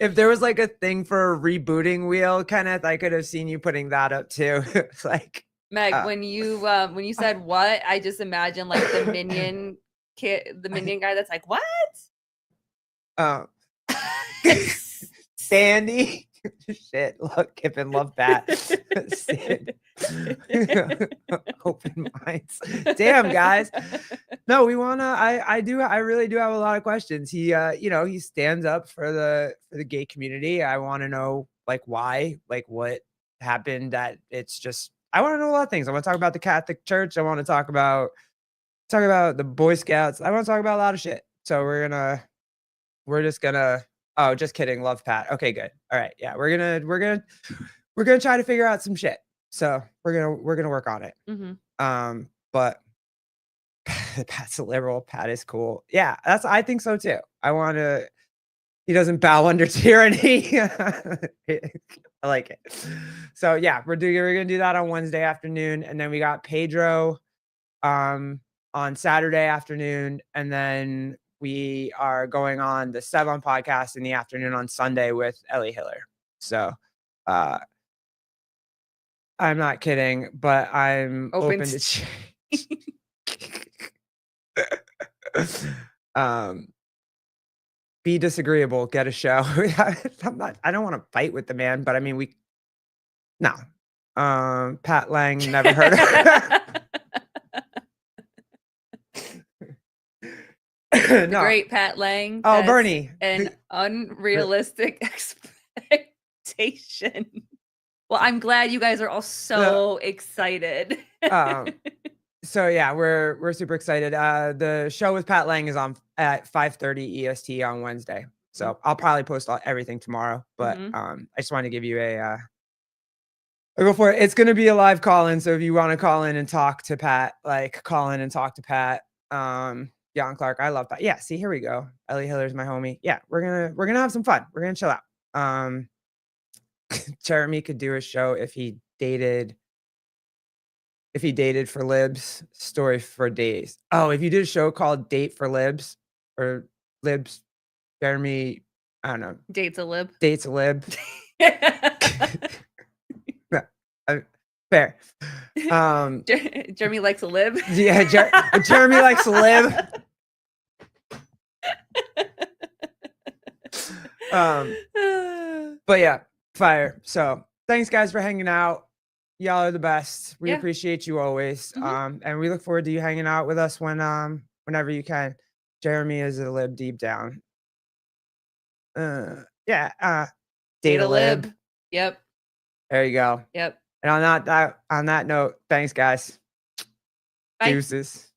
If there was like a thing for a rebooting wheel, Kenneth, I could have seen you putting that up too. It's like Meg, when you said what, I just imagined like the minion kid, the minion guy that's like, what? Sandy. Shit, look, Kippen, love Pat. Sid. Open minds. Damn, guys. No, we wanna. I really do have a lot of questions. He, he stands up for the gay community. I want to know like why, like what happened. That it's just. I want to know a lot of things. I want to talk about the Catholic Church. I want to talk about the Boy Scouts. I want to talk about a lot of shit. So we're just gonna. Oh, just kidding. Love Pat. Okay, good. All right. Yeah, we're gonna try to figure out some shit. So we're gonna work on it. But Pat's a liberal. Pat is cool. Yeah, I think so too. He doesn't bow under tyranny. I like it. So yeah, we're gonna do that on Wednesday afternoon, and then we got Pedro on Saturday afternoon, and then we are going on the 7 podcast in the afternoon on Sunday with Ellie Hiller. So I'm not kidding, but I'm open to change. Be disagreeable, get a show. I don't want to fight with the man, but I mean, Pat Lang, never heard of her. The great Pat Lang. Oh, Bernie. An unrealistic expectation. Well, I'm glad you guys are all so excited. So yeah, we're super excited. The show with Pat Lang is on at 5:30 EST on Wednesday. So I'll probably post everything tomorrow. But I just wanted to give you a go for it. It's gonna be a live call-in. So if you want to call in and talk to Pat, call in and talk to Pat. Jan Clark, I love that. Yeah, see, here we go. Ellie Hiller's my homie. Yeah, we're gonna have some fun. We're gonna chill out. Jeremy could do a show if he dated for libs. Story for days. Oh, if you did a show called Date for Libs or Libs, Jeremy, I don't know. Date's a lib. Date's a lib. Fair. Jeremy likes to live. Yeah, Jeremy likes to live. But yeah, fire. So thanks guys for hanging out. Y'all are the best. We appreciate you always. And we look forward to you hanging out with us whenever you can. Jeremy is a lib deep down. Date a lib. Yep. There you go. Yep. And on that note, thanks guys. Bye. Deuces.